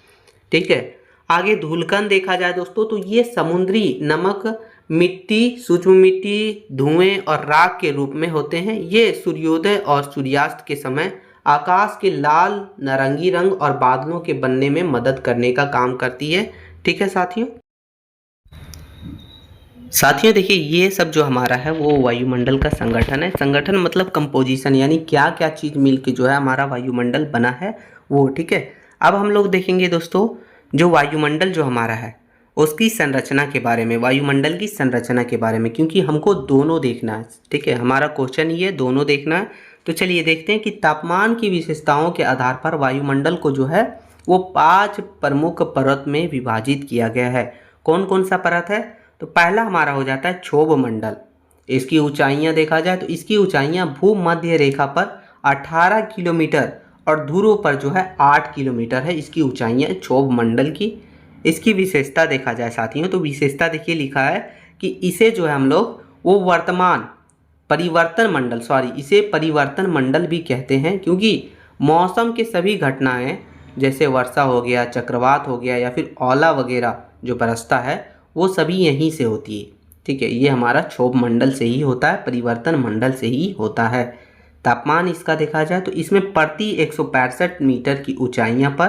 ठीक है। आगे धूलकण देखा जाए दोस्तों, तो ये समुद्री नमक, मिट्टी, सूक्ष्म मिट्टी, धुएं और राख के रूप में होते हैं। ये सूर्योदय और सूर्यास्त के समय आकाश के लाल नारंगी रंग और बादलों के बनने में मदद करने का काम करती है, ठीक है साथियों। साथियों देखिए, ये सब जो हमारा है वो वायुमंडल का संगठन है। संगठन मतलब कंपोजिशन, यानी क्या क्या चीज़ मिलके जो है हमारा वायुमंडल बना है वो। ठीक है, अब हम लोग देखेंगे दोस्तों जो वायुमंडल जो हमारा है उसकी संरचना के बारे में, वायुमंडल की संरचना के बारे में, क्योंकि हमको दोनों देखना है। ठीक है, हमारा क्वेश्चन ये दोनों देखना है। तो चलिए देखते हैं कि तापमान की विशेषताओं के आधार पर वायुमंडल को जो है वो 5 प्रमुख परत में विभाजित किया गया है। कौन कौन सा परत है? तो पहला हमारा हो जाता है क्षोभ मंडल। इसकी ऊंचाइयां देखा जाए तो इसकी ऊंचाइयां भूमध्य रेखा पर 18 किलोमीटर और ध्रुव पर जो है 8 किलोमीटर है इसकी ऊंचाइयां क्षोभ मंडल की। इसकी विशेषता देखा जाए साथियों तो विशेषता देखिए लिखा है कि इसे जो है हम लोग वो वर्तमान परिवर्तन मंडल, इसे परिवर्तन मंडल भी कहते हैं, क्योंकि मौसम के सभी घटनाएं जैसे वर्षा हो गया, चक्रवात हो गया या फिर ओला वगैरह जो बरसता है वो सभी यहीं से होती है। ठीक है, ये हमारा क्षोभ मंडल से ही होता है, परिवर्तन मंडल से ही होता है। तापमान इसका देखा जाए तो इसमें प्रति 165 मीटर की ऊंचाइयां पर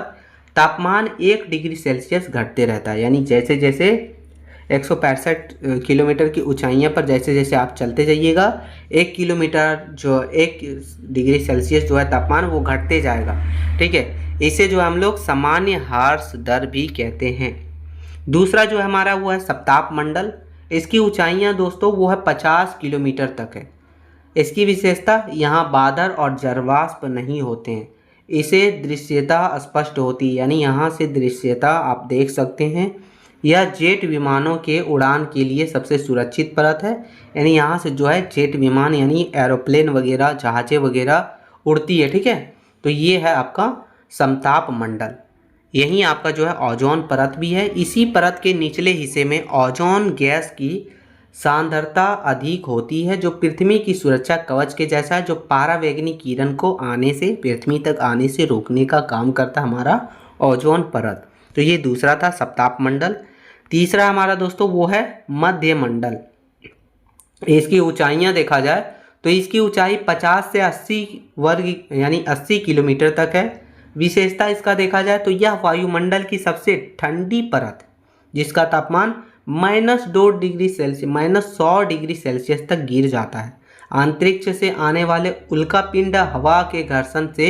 तापमान 1 डिग्री सेल्सियस घटते रहता है। यानी जैसे जैसे 165 किलोमीटर की ऊंचाइयां पर जैसे जैसे आप चलते जाइएगा 1 किलोमीटर जो 1 डिग्री सेल्सियस जो है तापमान वो घटते जाएगा। ठीक है, इसे जो हम लोग सामान्य ह्रास दर भी कहते हैं। दूसरा जो है हमारा वो है सप्ताप मंडल। इसकी ऊंचाइयां दोस्तों वो है 50 किलोमीटर तक है। इसकी विशेषता यहाँ बादल और जलवाष्प नहीं होते हैं, इसे दृश्यता स्पष्ट होती है, यानी यहाँ से दृश्यता आप देख सकते हैं। यह जेट विमानों के उड़ान के लिए सबसे सुरक्षित परत है, यानी यहाँ से जो है जेट विमान यानी एरोप्लेन वगैरह जहाज़ें वगैरह उड़ती है। ठीक है, तो ये है आपका समताप मंडल। यहीं आपका जो है ओजोन परत भी है। इसी परत के निचले हिस्से में ओजोन गैस की सांद्रता अधिक होती है जो पृथ्वी की सुरक्षा कवच के जैसा है, जो परावैंगनी किरण को आने से पृथ्वी तक आने से रोकने का काम करता है हमारा ओजोन परत। तो ये दूसरा था सप्ताप मंडल। तीसरा हमारा दोस्तों वो है मध्य मंडल। इसकी ऊंचाइयां देखा जाए तो इसकी ऊंचाई 50 से 80 वर्ग यानी 80 किलोमीटर तक है। विशेषता इसका देखा जाए तो यह वायुमंडल की सबसे ठंडी परत है, जिसका तापमान -2 डिग्री सेल्सियस -100 डिग्री सेल्सियस तक गिर जाता है। अंतरिक्ष से आने वाले उल्कापिंड हवा के घर्षण से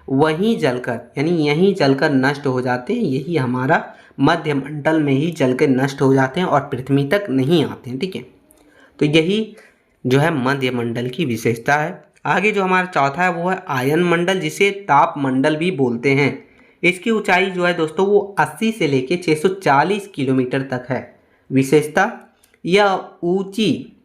वहीं जलकर यानी यहीं जलकर नष्ट हो जाते हैं। यही हमारा मध्य मंडल में ही जलकर नष्ट हो जाते हैं और पृथ्वी तक नहीं आते हैं। ठीक है, तो यही जो है मध्य मंडल की विशेषता है। आगे जो हमारा चौथा है वो है आयन मंडल, जिसे ताप मंडल भी बोलते हैं। इसकी ऊंचाई जो है दोस्तों वो 80 से लेके 640 किलोमीटर तक है। विशेषता यह ऊंची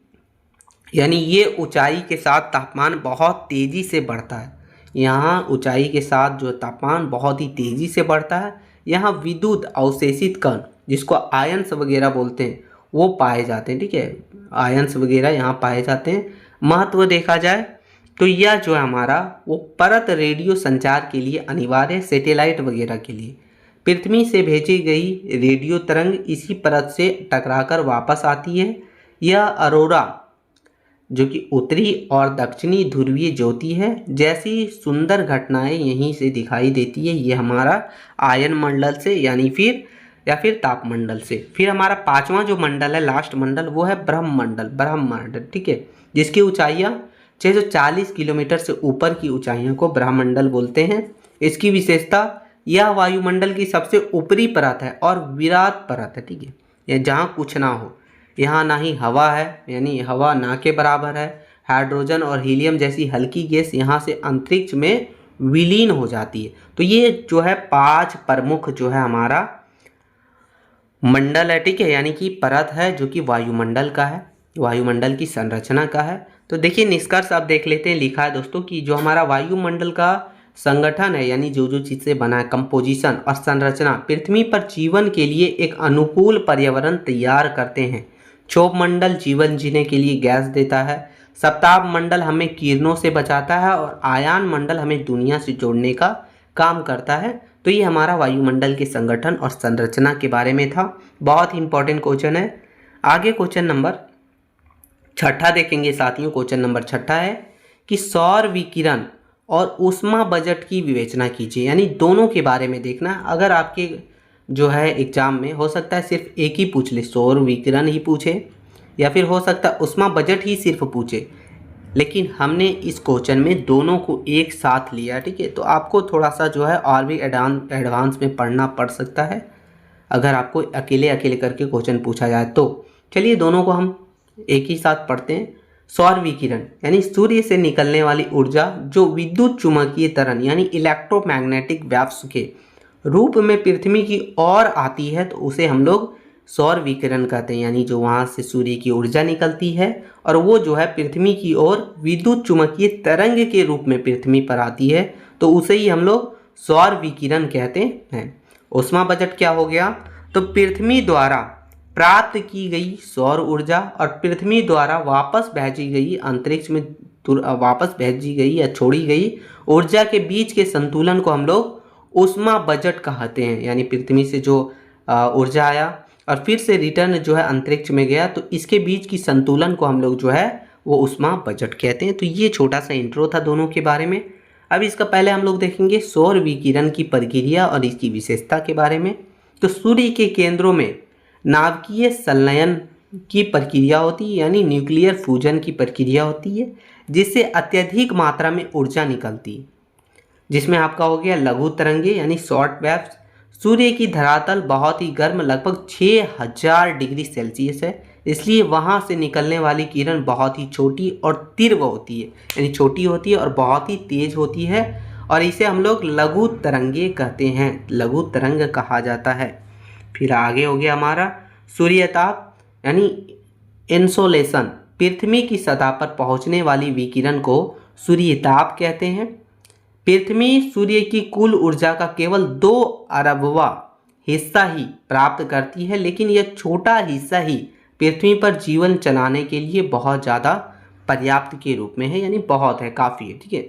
यानी ये ऊंचाई के साथ तापमान बहुत तेज़ी से बढ़ता है। यहाँ ऊंचाई के साथ जो तापमान बहुत ही तेज़ी से बढ़ता है। यहाँ विद्युत अवशेषित कण जिसको आयंस वगैरह बोलते हैं वो पाए जाते हैं। ठीक है, आयंस वगैरह यहाँ पाए जाते हैं। महत्व देखा जाए तो यह जो है हमारा वो परत रेडियो संचार के लिए अनिवार्य है, सैटेलाइट वगैरह के लिए। पृथ्वी से भेजी गई रेडियो तरंग इसी परत से टकराकर वापस आती है। यह अरोरा जो कि उत्तरी और दक्षिणी ध्रुवीय ज्योति है जैसी सुंदर घटनाएं यहीं से दिखाई देती है। ये हमारा आयन मंडल से यानी फिर तापमंडल से। फिर हमारा पांचवा जो मंडल है लास्ट मंडल वो है ब्रह्ममंडल। ठीक है, जिसकी ऊंचाइयां 640 किलोमीटर से ऊपर की ऊंचाइयों को ब्रह्ममंडल बोलते हैं। इसकी विशेषता यह वायुमंडल की सबसे ऊपरी परत है और विराट परत है। ठीक है, यह जहाँ कुछ ना हो, यहाँ ना ही हवा है यानी हवा ना के बराबर है। हाइड्रोजन और हीलियम जैसी हल्की गैस यहाँ से अंतरिक्ष में विलीन हो जाती है। तो ये जो है 5 प्रमुख जो है हमारा मंडल है। ठीक है, यानी कि परत है जो कि वायुमंडल का है, वायुमंडल की संरचना का है। तो देखिए निष्कर्ष अब देख लेते हैं। लिखा है दोस्तों कि जो हमारा वायुमंडल का संगठन है यानी जो जो चीज़ से बना है, कंपोजिशन और संरचना पृथ्वी पर जीवन के लिए एक अनुकूल पर्यावरण तैयार करते हैं। क्षोभ मंडल जीवन जीने के लिए गैस देता है। सप्ताप मंडल हमें किरणों से बचाता है और आयन मंडल हमें दुनिया से जोड़ने का काम करता है। तो ये हमारा वायुमंडल के संगठन और संरचना के बारे में था। बहुत ही इंपॉर्टेंट क्वेश्चन है। आगे क्वेश्चन नंबर 6 देखेंगे साथियों। क्वेश्चन नंबर 6 है कि सौर विकिरण और ऊष्मा बजट की विवेचना कीजिए, यानी दोनों के बारे में देखना। अगर आपके जो है एग्जाम में हो सकता है सिर्फ एक ही पूछ ले, सौर विकिरण ही पूछे, या फिर हो सकता है उष्मा बजट ही सिर्फ पूछे। लेकिन हमने इस क्वेश्चन में दोनों को एक साथ लिया, ठीक है। तो आपको थोड़ा सा जो है और भी एडवांस में पढ़ना पड़ सकता है अगर आपको अकेले अकेले करके क्वेश्चन पूछा जाए तो। चलिए दोनों को हम एक ही साथ पढ़ते हैं। सौर विकिरण यानी सूर्य से निकलने वाली ऊर्जा जो विद्युत चुम्बकीय तरंग यानी इलेक्ट्रोमैग्नेटिक वेव्स के रूप में पृथ्वी की ओर आती है, तो उसे हम लोग सौर विकिरण कहते हैं। यानी जो वहाँ से सूर्य की ऊर्जा निकलती है और वो जो है पृथ्वी की ओर विद्युत चुम्बकीय तरंग के रूप में पृथ्वी पर आती है, तो उसे ही हम लोग सौर विकिरण कहते हैं। ऊष्मा बजट क्या हो गया, तो पृथ्वी द्वारा प्राप्त की गई सौर ऊर्जा और पृथ्वी द्वारा वापस भेजी गई अंतरिक्ष में वापस भेजी गई या छोड़ी गई ऊर्जा के बीच के संतुलन को हम लोग ऊष्मा बजट कहते हैं। यानी पृथ्वी से जो ऊर्जा आया और फिर से रिटर्न जो है अंतरिक्ष में गया, तो इसके बीच की संतुलन को हम लोग जो है वो ऊष्मा बजट कहते हैं। तो ये छोटा सा इंट्रो था दोनों के बारे में। अब इसका पहले हम लोग देखेंगे सौर विकिरण की प्रक्रिया और इसकी विशेषता के बारे में। तो सूर्य के केंद्रों में नाभिकीय संलयन की प्रक्रिया होती है, यानी न्यूक्लियर फ्यूजन की प्रक्रिया होती है, जिससे अत्यधिक मात्रा में ऊर्जा निकलती है, जिसमें आपका हो गया लघु तरंगे यानी शॉर्ट वेव्स। सूर्य की धरातल बहुत ही गर्म लगभग 6000 डिग्री सेल्सियस है, इसलिए वहाँ से निकलने वाली किरण बहुत ही छोटी और तीव्र होती है, यानी छोटी होती है और बहुत ही तेज होती है, और इसे हम लोग लघु तरंगे कहते हैं, लघु तरंग कहा जाता है। फिर आगे हो गया हमारा सूर्यताप यानी इंसोलेशन। पृथ्वी की सतह पर पहुँचने वाली विकिरण को सूर्यताप कहते हैं। पृथ्वी सूर्य की कुल ऊर्जा का केवल 2 अरबवां हिस्सा ही प्राप्त करती है, लेकिन यह छोटा हिस्सा ही पृथ्वी पर जीवन चलाने के लिए बहुत ज़्यादा पर्याप्त के रूप में है, यानी बहुत है, काफ़ी है, ठीक है।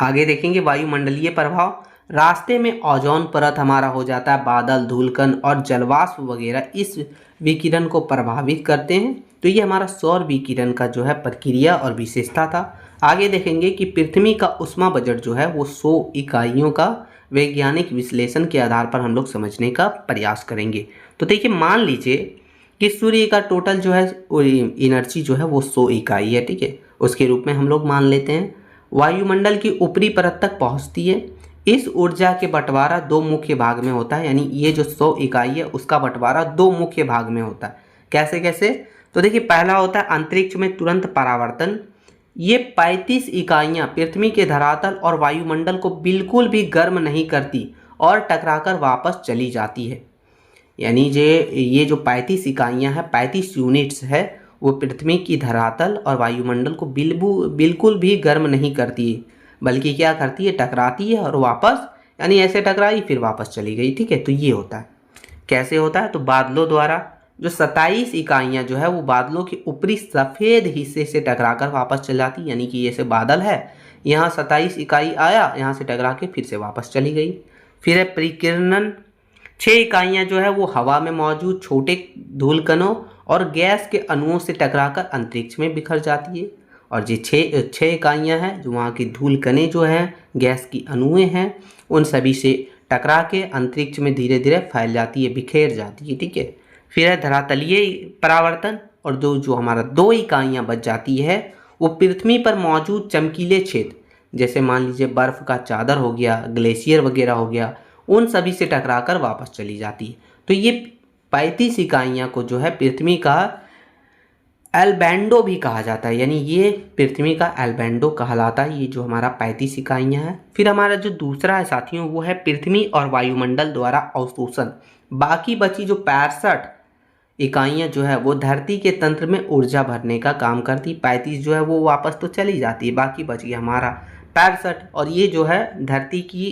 आगे देखेंगे वायुमंडलीय प्रभाव। रास्ते में ओजोन परत हमारा हो जाता है, बादल, धूलकण और जलवाष्प वगैरह इस विकिरण को प्रभावित करते हैं। तो ये हमारा सौर विकिरण का जो है प्रक्रिया और विशेषता था। आगे देखेंगे कि पृथ्वी का ऊष्मा बजट जो है वो 100 इकाइयों का वैज्ञानिक विश्लेषण के आधार पर हम लोग समझने का प्रयास करेंगे। तो देखिए मान लीजिए कि सूर्य का टोटल जो है एनर्जी जो है वो 100 इकाई है, ठीक है, उसके रूप में हम लोग मान लेते हैं। वायुमंडल की ऊपरी परत तक पहुंचती है। इस ऊर्जा के बंटवारा 2 मुख्य भाग में होता है, यानी ये जो 100 इकाई है उसका बंटवारा 2 मुख्य भाग में होता है। कैसे कैसे, तो देखिए पहला होता है अंतरिक्ष में तुरंत परावर्तन। ये 35 इकाइयाँ पृथ्वी के धरातल और वायुमंडल को बिल्कुल भी गर्म नहीं करती और टकराकर वापस चली जाती है। यानी ये जो 35 इकाइयाँ हैं, 35 यूनिट्स है, वो पृथ्वी की धरातल और वायुमंडल को बिल्कुल भी गर्म नहीं करती है, बल्कि क्या करती है, टकराती है और वापस, यानी ऐसे टकराई फिर वापस चली गई, ठीक है। तो ये होता है। कैसे होता है, तो बादलों द्वारा। जो 27 इकाइयाँ जो है वो बादलों के ऊपरी सफ़ेद हिस्से से टकराकर वापस चल जाती, यानी कि ये से बादल है, यहाँ 27 इकाई आया, यहाँ से टकरा के फिर से वापस चली गई। फिर है परिकिरणन। 6 इकाइयाँ जो है वो हवा में मौजूद छोटे धूलकणों और गैस के अणुओं से टकराकर अंतरिक्ष में बिखर जाती है। और जो 6 इकाइयाँ हैं जो वहाँ की धूलकणें जो हैं, गैस की अणुएं हैं, उन सभी से टकरा के अंतरिक्ष में धीरे धीरे फैल जाती है, बिखेर जाती है, ठीक है। फिर है धरातलीय परावर्तन, और जो हमारा 2 इकाइयाँ बच जाती है वो पृथ्वी पर मौजूद चमकीले क्षेत्र, जैसे मान लीजिए बर्फ़ का चादर हो गया, ग्लेशियर वगैरह हो गया, उन सभी से टकराकर वापस चली जाती है। तो ये 35 इकाइयाँ को जो है पृथ्वी का एल्बेंडो भी कहा जाता है, यानी ये पृथ्वी का एल्बेंडो कहलाता है, ये जो हमारा 35 इकाइयाँ हैं। फिर हमारा जो दूसरा है साथियों वो है पृथ्वी और वायुमंडल द्वारा अवशोषण। बाकी बची जो 65 इकाइयाँ जो है वो धरती के तंत्र में ऊर्जा भरने का काम करती। 35 जो है वो वापस तो चली जाती है, बाकी बच गया हमारा 65, और ये जो है धरती की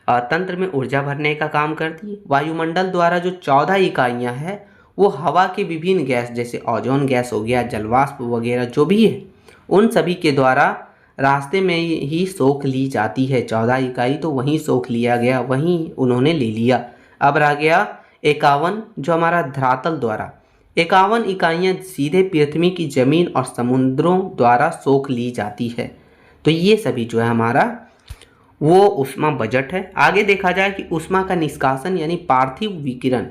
तंत्र में ऊर्जा भरने का काम करती है। वायुमंडल द्वारा जो 14 इकाइयाँ हैं वो हवा के विभिन्न गैस, जैसे ओजोन गैस हो गया, जलवाष्प वगैरह जो भी है, उन सभी के द्वारा रास्ते में ही सोख ली जाती है। 14 इकाई तो वहीं सोख लिया गया, वहीं उन्होंने ले लिया। अब रह गया 51 जो हमारा धरातल द्वारा। 51 इकाइयाँ सीधे पृथ्वी की जमीन और समुद्रों द्वारा सोख ली जाती है। तो ये सभी जो है हमारा वो ऊष्मा बजट है। आगे देखा जाए कि ऊष्मा का निष्कासन यानी पार्थिव विकिरण,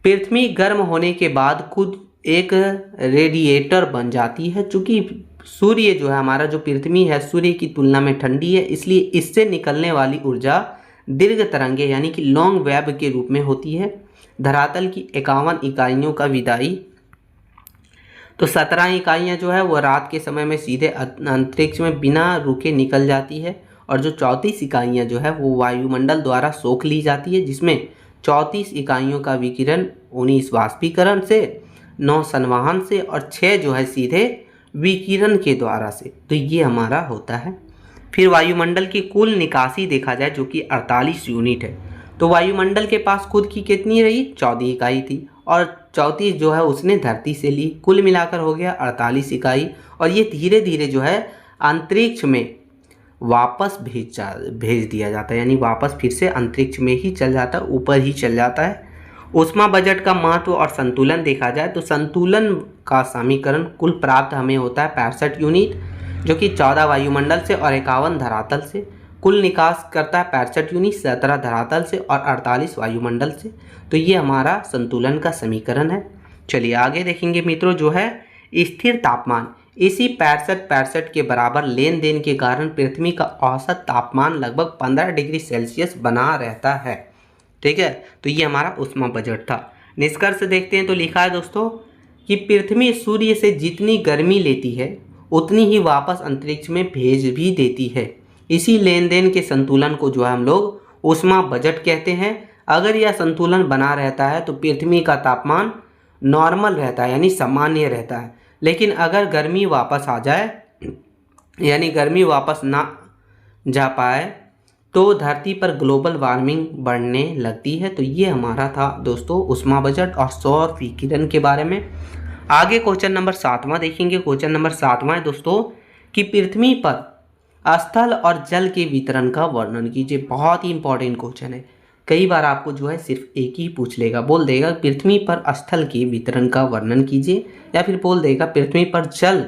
पृथ्वी गर्म होने के बाद खुद एक रेडिएटर बन जाती है। चूंकि सूर्य जो है हमारा, जो पृथ्वी है सूर्य की तुलना में ठंडी है, इसलिए इससे निकलने वाली ऊर्जा दीर्घ तरंगे यानी कि लॉन्ग वेव के रूप में होती है। धरातल की 51 इकाइयों का विदाई, तो 17 इकाइयाँ जो है वो रात के समय में सीधे अंतरिक्ष में बिना रुके निकल जाती है, और जो 34 इकाइयाँ जो है वो वायुमंडल द्वारा सोख ली जाती है, जिसमें 34 इकाइयों का विकिरण 19 वाष्पीकरण से, 9 संवहन से और 6 जो है सीधे विकिरण के द्वारा से। तो ये हमारा होता है। फिर वायुमंडल की कुल निकासी देखा जाए जो कि 48 यूनिट है। तो वायुमंडल के पास खुद की कितनी रही, 14 इकाई थी, और 34 जो है उसने धरती से ली, कुल मिलाकर हो गया 48 इकाई। और ये धीरे धीरे जो है अंतरिक्ष में वापस भेज दिया जाता है, यानी वापस फिर से अंतरिक्ष में ही चल जाता है, ऊपर ही चल जाता है। ऊष्मा बजट का महत्व और संतुलन देखा जाए तो संतुलन का समीकरण कुल प्राप्त हमें होता है 65 यूनिट, जो कि 14 वायुमंडल से और 51 धरातल से। कुल निकास करता है 65 यूनिट, 17 धरातल से और 48 वायुमंडल से। तो ये हमारा संतुलन का समीकरण है। चलिए आगे देखेंगे मित्रों, जो है स्थिर तापमान, इसी 65 के बराबर लेन देन के कारण पृथ्वी का औसत तापमान लगभग 15 डिग्री सेल्सियस बना रहता है। ठीक है, तो ये हमारा ऊष्मा बजट था। निष्कर्ष देखते हैं तो लिखा है दोस्तों कि पृथ्वी सूर्य से जितनी गर्मी लेती है उतनी ही वापस अंतरिक्ष में भेज भी देती है। इसी लेन देन के संतुलन को जो है हम लोग ऊष्मा बजट कहते हैं। अगर यह संतुलन बना रहता है तो पृथ्वी का तापमान नॉर्मल रहता है, यानी सामान्य रहता है। लेकिन अगर गर्मी वापस आ जाए, यानी गर्मी वापस ना जा पाए, तो धरती पर ग्लोबल वार्मिंग बढ़ने लगती है। तो ये हमारा था दोस्तों ऊष्मा बजट और सौर विकिरण के बारे में। आगे क्वेश्चन नंबर 7वां देखेंगे। क्वेश्चन नंबर 7वां है दोस्तों कि पृथ्वी पर स्थल और जल के वितरण का वर्णन कीजिए। बहुत ही इंपॉर्टेंट क्वेश्चन है, कई बार आपको जो है सिर्फ एक ही पूछ लेगा, बोल देगा पृथ्वी पर स्थल के वितरण का वर्णन कीजिए, या फिर बोल देगा पृथ्वी पर जल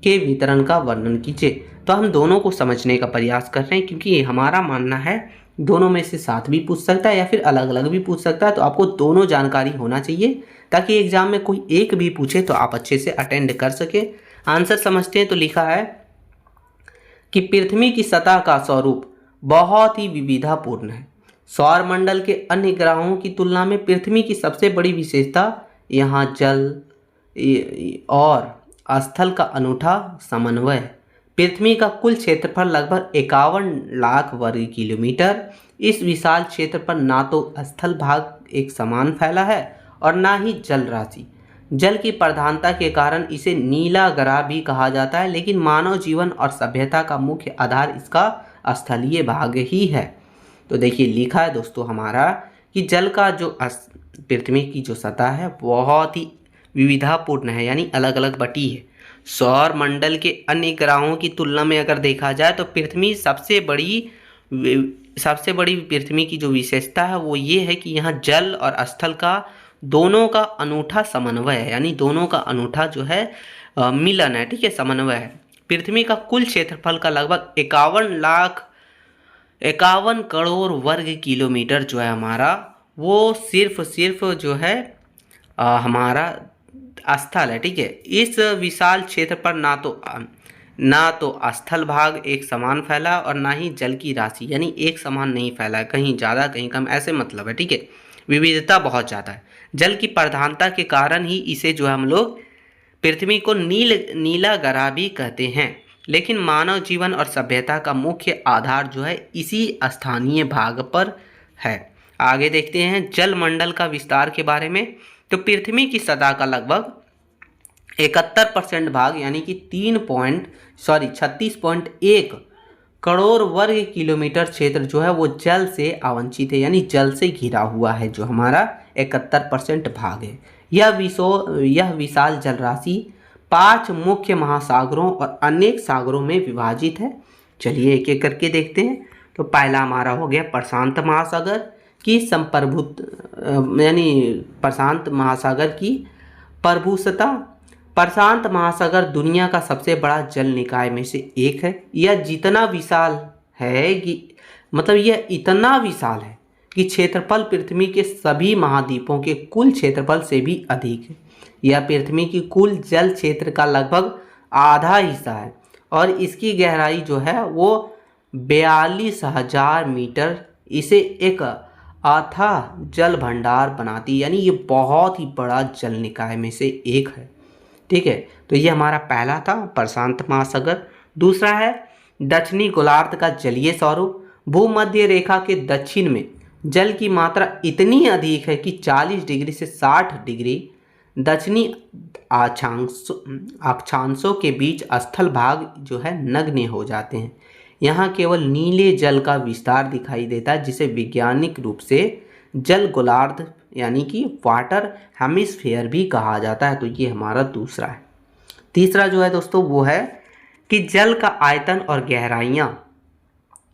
के वितरण का वर्णन कीजिए। तो हम दोनों को समझने का प्रयास कर रहे हैं, क्योंकि हमारा मानना है दोनों में से साथ भी पूछ सकता है या फिर अलग अलग भी पूछ सकता है। तो आपको दोनों जानकारी होना चाहिए, ताकि एग्जाम में कोई एक भी पूछे तो आप अच्छे से अटेंड कर सके। आंसर समझते हैं तो लिखा है कि पृथ्वी की सतह का स्वरूप बहुत ही विविधतापूर्ण है। सौर मंडल के अन्य ग्रहों की तुलना में पृथ्वी की सबसे बड़ी विशेषता यहाँ जल और स्थल का अनूठा समन्वय है। पृथ्वी का कुल क्षेत्रफल लगभग 51 लाख वर्ग किलोमीटर। इस विशाल क्षेत्र पर ना तो स्थल भाग एक समान फैला है और ना ही जल राशि। जल की प्रधानता के कारण इसे नीला ग्रह भी कहा जाता है, लेकिन मानव जीवन और सभ्यता का मुख्य आधार इसका स्थलीय भाग ही है। तो देखिए लिखा है दोस्तों हमारा कि जल का जो पृथ्वी की जो सतह है बहुत ही विविधतापूर्ण है, यानी अलग अलग बटी है। सौर मंडल के अन्य ग्रहों की तुलना में अगर देखा जाए तो पृथ्वी सबसे बड़ी पृथ्वी की जो विशेषता है वो ये है कि यहाँ जल और स्थल का दोनों का अनूठा समन्वय है, यानी दोनों का अनूठा जो है मिलन है। ठीक है, समन्वय है। पृथ्वी का कुल क्षेत्रफल का लगभग 51 करोड़ वर्ग किलोमीटर जो है हमारा, वो सिर्फ जो है हमारा स्थल है। ठीक है, इस विशाल क्षेत्र पर ना तो स्थल भाग एक समान फैला और ना ही जल की राशि, यानी एक समान नहीं फैला, कहीं ज़्यादा कहीं कम, ऐसे मतलब है। ठीक है, विविधता बहुत ज़्यादा है। जल की प्रधानता के कारण ही इसे जो हम लोग पृथ्वी को नीला ग्रह भी कहते हैं। लेकिन मानव जीवन और सभ्यता का मुख्य आधार जो है इसी स्थानीय भाग पर है। आगे देखते हैं जल मंडल का विस्तार के बारे में। तो पृथ्वी की सतह का लगभग 71% भाग, यानी कि 36.1 करोड़ वर्ग किलोमीटर क्षेत्र जो है वो जल से आवंचित है, यानी जल से घिरा हुआ है, जो हमारा 71% भाग है। यह विशाल जल राशि 5 मुख्य महासागरों और अनेक सागरों में विभाजित है। चलिए एक एक करके देखते हैं। तो पहला हमारा हो गया प्रशांत महासागर की यानी प्रशांत महासागर की प्रभुसत्ता। प्रशांत महासागर दुनिया का सबसे बड़ा जल निकाय में से एक है। यह जितना विशाल है कि मतलब यह इतना विशाल है कि क्षेत्रफल पृथ्वी के सभी महाद्वीपों के कुल क्षेत्रफल से भी अधिक है। यह पृथ्वी की कुल जल क्षेत्र का लगभग आधा हिस्सा है और इसकी गहराई जो है वो 42,000 मीटर इसे एक अथाह जल भंडार बनाती है, यानी ये बहुत ही बड़ा जल निकाय में से एक है। ठीक है, तो ये हमारा पहला था प्रशांत महासागर। दूसरा है दक्षिणी गोलार्ध का जलीय स्वरूप। भूमध्य रेखा के दक्षिण में जल की मात्रा इतनी अधिक है कि 40 डिग्री से 60 डिग्री दक्षिणी अक्षांशों के बीच स्थल भाग जो है नग्न हो जाते हैं। यहाँ केवल नीले जल का विस्तार दिखाई देता है, जिसे वैज्ञानिक रूप से जल गोलार्ध यानी कि वाटर हेमिस्फीयर भी कहा जाता है। तो ये हमारा दूसरा है। तीसरा जो है दोस्तों वो है कि जल का आयतन और गहराइयाँ।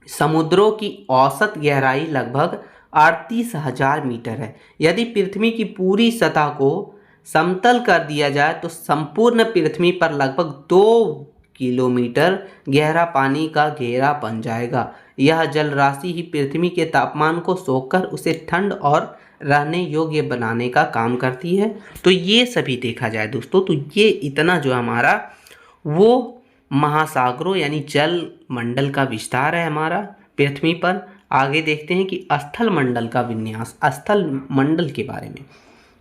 समुद्रों की औसत गहराई लगभग 38,000 मीटर है। यदि पृथ्वी की पूरी सतह को समतल कर दिया जाए तो संपूर्ण पृथ्वी पर लगभग 2 किलोमीटर गहरा पानी का घेरा बन जाएगा। यह जल राशि ही पृथ्वी के तापमान को सोखकर उसे ठंड और रहने योग्य बनाने का काम करती है। तो ये सभी देखा जाए दोस्तों तो ये इतना जो हमारा वो महासागरों यानी जल मंडल का विस्तार है हमारा पृथ्वी पर। आगे देखते हैं कि स्थल मंडल का विन्यास। स्थल मंडल के बारे में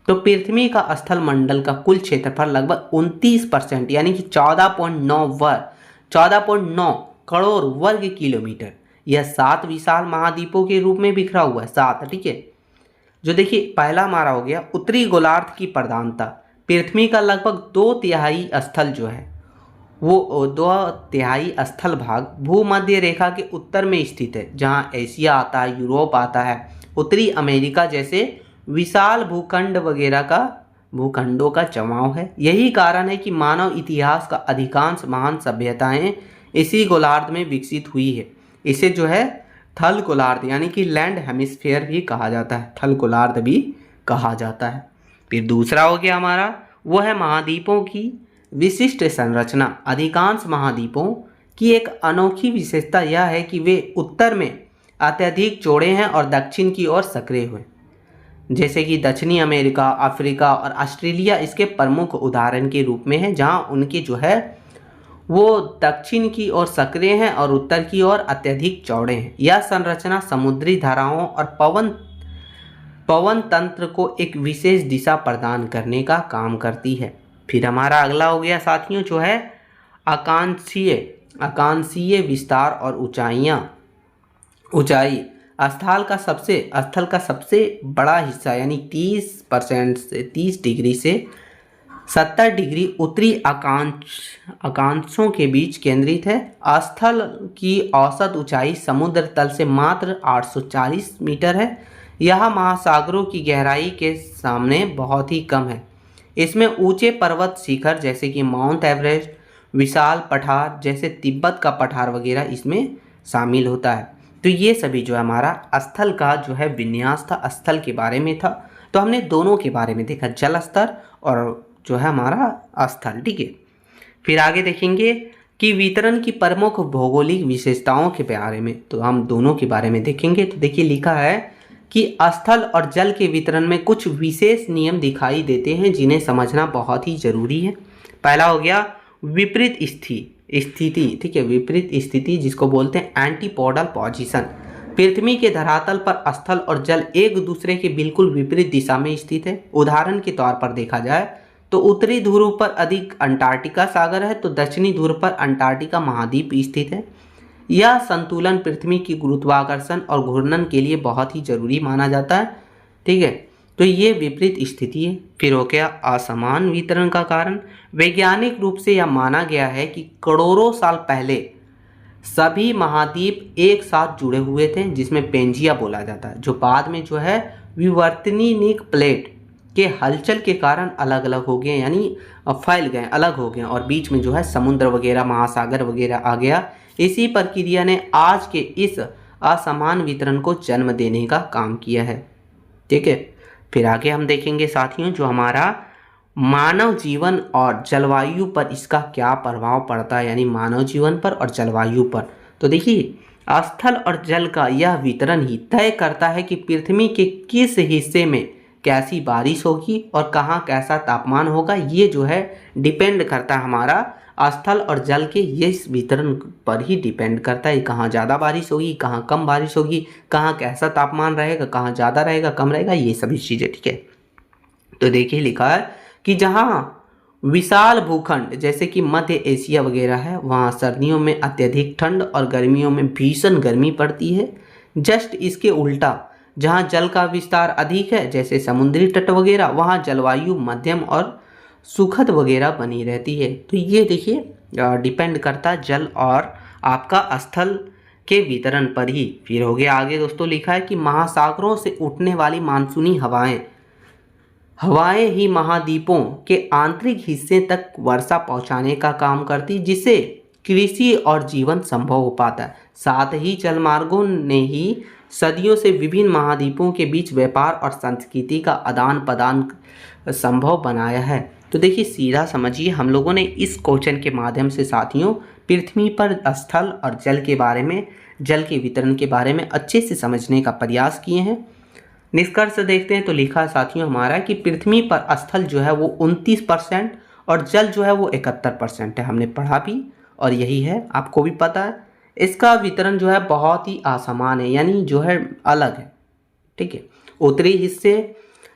तो पृथ्वी का स्थल मंडल का कुल क्षेत्रफल लगभग 29% यानी कि 14.9 करोड़ वर्ग किलोमीटर। यह 7 विशाल महाद्वीपों के रूप में बिखरा हुआ है, 7। ठीक है, जो देखिए पहला हमारा हो गया उत्तरी गोलार्ध की प्रधानता। पृथ्वी का लगभग 2/3 स्थल जो है वो 2/3 स्थल भाग भूमध्य रेखा के उत्तर में स्थित है, जहाँ एशिया आता है, यूरोप आता है, उत्तरी अमेरिका जैसे विशाल भूखंडों का जमाव है। यही कारण है कि मानव इतिहास का अधिकांश महान सभ्यताएं इसी गोलार्ध में विकसित हुई है। इसे जो है थल गोलार्ध यानी कि लैंड हेमिस्फीयर भी कहा जाता है, थल गोलार्ध भी कहा जाता है। फिर दूसरा हो गया हमारा वो है महाद्वीपों की विशिष्ट संरचना। अधिकांश महाद्वीपों की एक अनोखी विशेषता यह है कि वे उत्तर में अत्यधिक चौड़े हैं और दक्षिण की ओर सक्रिय हुए, जैसे कि दक्षिणी अमेरिका, अफ्रीका और ऑस्ट्रेलिया इसके प्रमुख उदाहरण के रूप में है, जहां उनके जो है वो दक्षिण की ओर सक्रिय हैं और उत्तर की ओर अत्यधिक चौड़े हैं। यह संरचना समुद्री धाराओं और पवन तंत्र को एक विशेष दिशा प्रदान करने का काम करती है। फिर हमारा अगला हो गया साथियों जो है आकांक्षीय विस्तार और ऊंचाई। स्थल का सबसे बड़ा हिस्सा यानी 30% से 30 डिग्री से 70 डिग्री उत्तरी अक्षांशों के बीच केंद्रित है। स्थल की औसत ऊंचाई समुद्र तल से मात्र 840 मीटर है। यह महासागरों की गहराई के सामने बहुत ही कम है। इसमें ऊंचे पर्वत शिखर जैसे कि माउंट एवरेस्ट, विशाल पठार जैसे तिब्बत का पठार वगैरह इसमें शामिल होता है। तो ये सभी जो है हमारा स्थल का जो है विन्यास था, स्थल के बारे में था। तो हमने दोनों के बारे में देखा, जल स्तर और जो है हमारा स्थल। ठीक है, फिर आगे देखेंगे कि वितरण की प्रमुख भौगोलिक विशेषताओं के बारे में। तो हम दोनों के बारे में देखेंगे। तो देखिए लिखा है कि स्थल और जल के वितरण में कुछ विशेष नियम दिखाई देते हैं जिन्हें समझना बहुत ही जरूरी है। पहला हो गया विपरीत स्थिति। ठीक है, विपरीत स्थिति जिसको बोलते हैं एंटीपोडल पोजीशन। पृथ्वी के धरातल पर स्थल और जल एक दूसरे के बिल्कुल विपरीत दिशा में स्थित है। उदाहरण के तौर पर देखा जाए तो उत्तरी ध्रुव पर अधिक अंटार्कटिका सागर है, तो दक्षिणी ध्रुव पर अंटार्कटिका महाद्वीप स्थित है। यह संतुलन पृथ्वी की गुरुत्वाकर्षण और घूर्णन के लिए बहुत ही जरूरी माना जाता है। ठीक है, तो ये विपरीत स्थिति है। फिर हो गया असमान वितरण का कारण। वैज्ञानिक रूप से यह माना गया है कि करोड़ों साल पहले सभी महाद्वीप एक साथ जुड़े हुए थे, जिसमें पेंजिया बोला जाता है, जो बाद में जो है विवर्तनिक प्लेट के हलचल के कारण अलग अलग हो गए, यानी फैल गए, अलग हो गए, और बीच में जो है समुद्र वगैरह, महासागर वगैरह आ गया। इसी प्रक्रिया ने आज के इस असमान वितरण को जन्म देने का काम किया है। ठीक है, फिर आगे हम देखेंगे साथियों जो हमारा मानव जीवन और जलवायु पर इसका क्या प्रभाव पड़ता है, यानी मानव जीवन पर और जलवायु पर। तो देखिए स्थल और जल का यह वितरण ही तय करता है कि पृथ्वी के किस हिस्से में कैसी बारिश होगी और कहाँ कैसा तापमान होगा। ये जो है डिपेंड करता है हमारा स्थल और जल के ये इस वितरण पर ही डिपेंड करता है, कहाँ ज़्यादा बारिश होगी, कहाँ कम बारिश होगी, कहाँ कैसा तापमान रहेगा, कहाँ ज़्यादा रहेगा, कम रहेगा, ये सभी चीज़ें। ठीक है, तो देखिए लिखा है कि जहाँ विशाल भूखंड जैसे कि मध्य एशिया वगैरह है, वहाँ सर्दियों में अत्यधिक ठंड और गर्मियों में भीषण गर्मी पड़ती है। जस्ट इसके उल्टा जहाँ जल का विस्तार अधिक है जैसे समुद्री तट वगैरह, वहाँ जलवायु मध्यम और सुखद वगैरह बनी रहती है। तो ये देखिए डिपेंड करता जल और आपका स्थल के वितरण पर ही। फिर हो गया आगे दोस्तों, लिखा है कि महासागरों से उठने वाली मानसूनी हवाएं ही महाद्वीपों के आंतरिक हिस्से तक वर्षा पहुंचाने का काम करती, जिससे कृषि और जीवन संभव हो पाता है। साथ ही जलमार्गों ने ही सदियों से विभिन्न महाद्वीपों के बीच व्यापार और संस्कृति का आदान प्रदान संभव बनाया है। तो देखिए सीधा समझिए, हम लोगों ने इस क्वेश्चन के माध्यम से साथियों पृथ्वी पर स्थल और जल के बारे में, जल के वितरण के बारे में अच्छे से समझने का प्रयास किए हैं। निष्कर्ष देखते हैं तो लिखा साथियों हमारा कि पृथ्वी पर स्थल जो है वो 29% और जल जो है वो 71% है। हमने पढ़ा भी और यही है, आपको भी पता है। इसका वितरण जो है बहुत ही असमान है, यानी जो है अलग है। ठीक है, उत्तरी हिस्से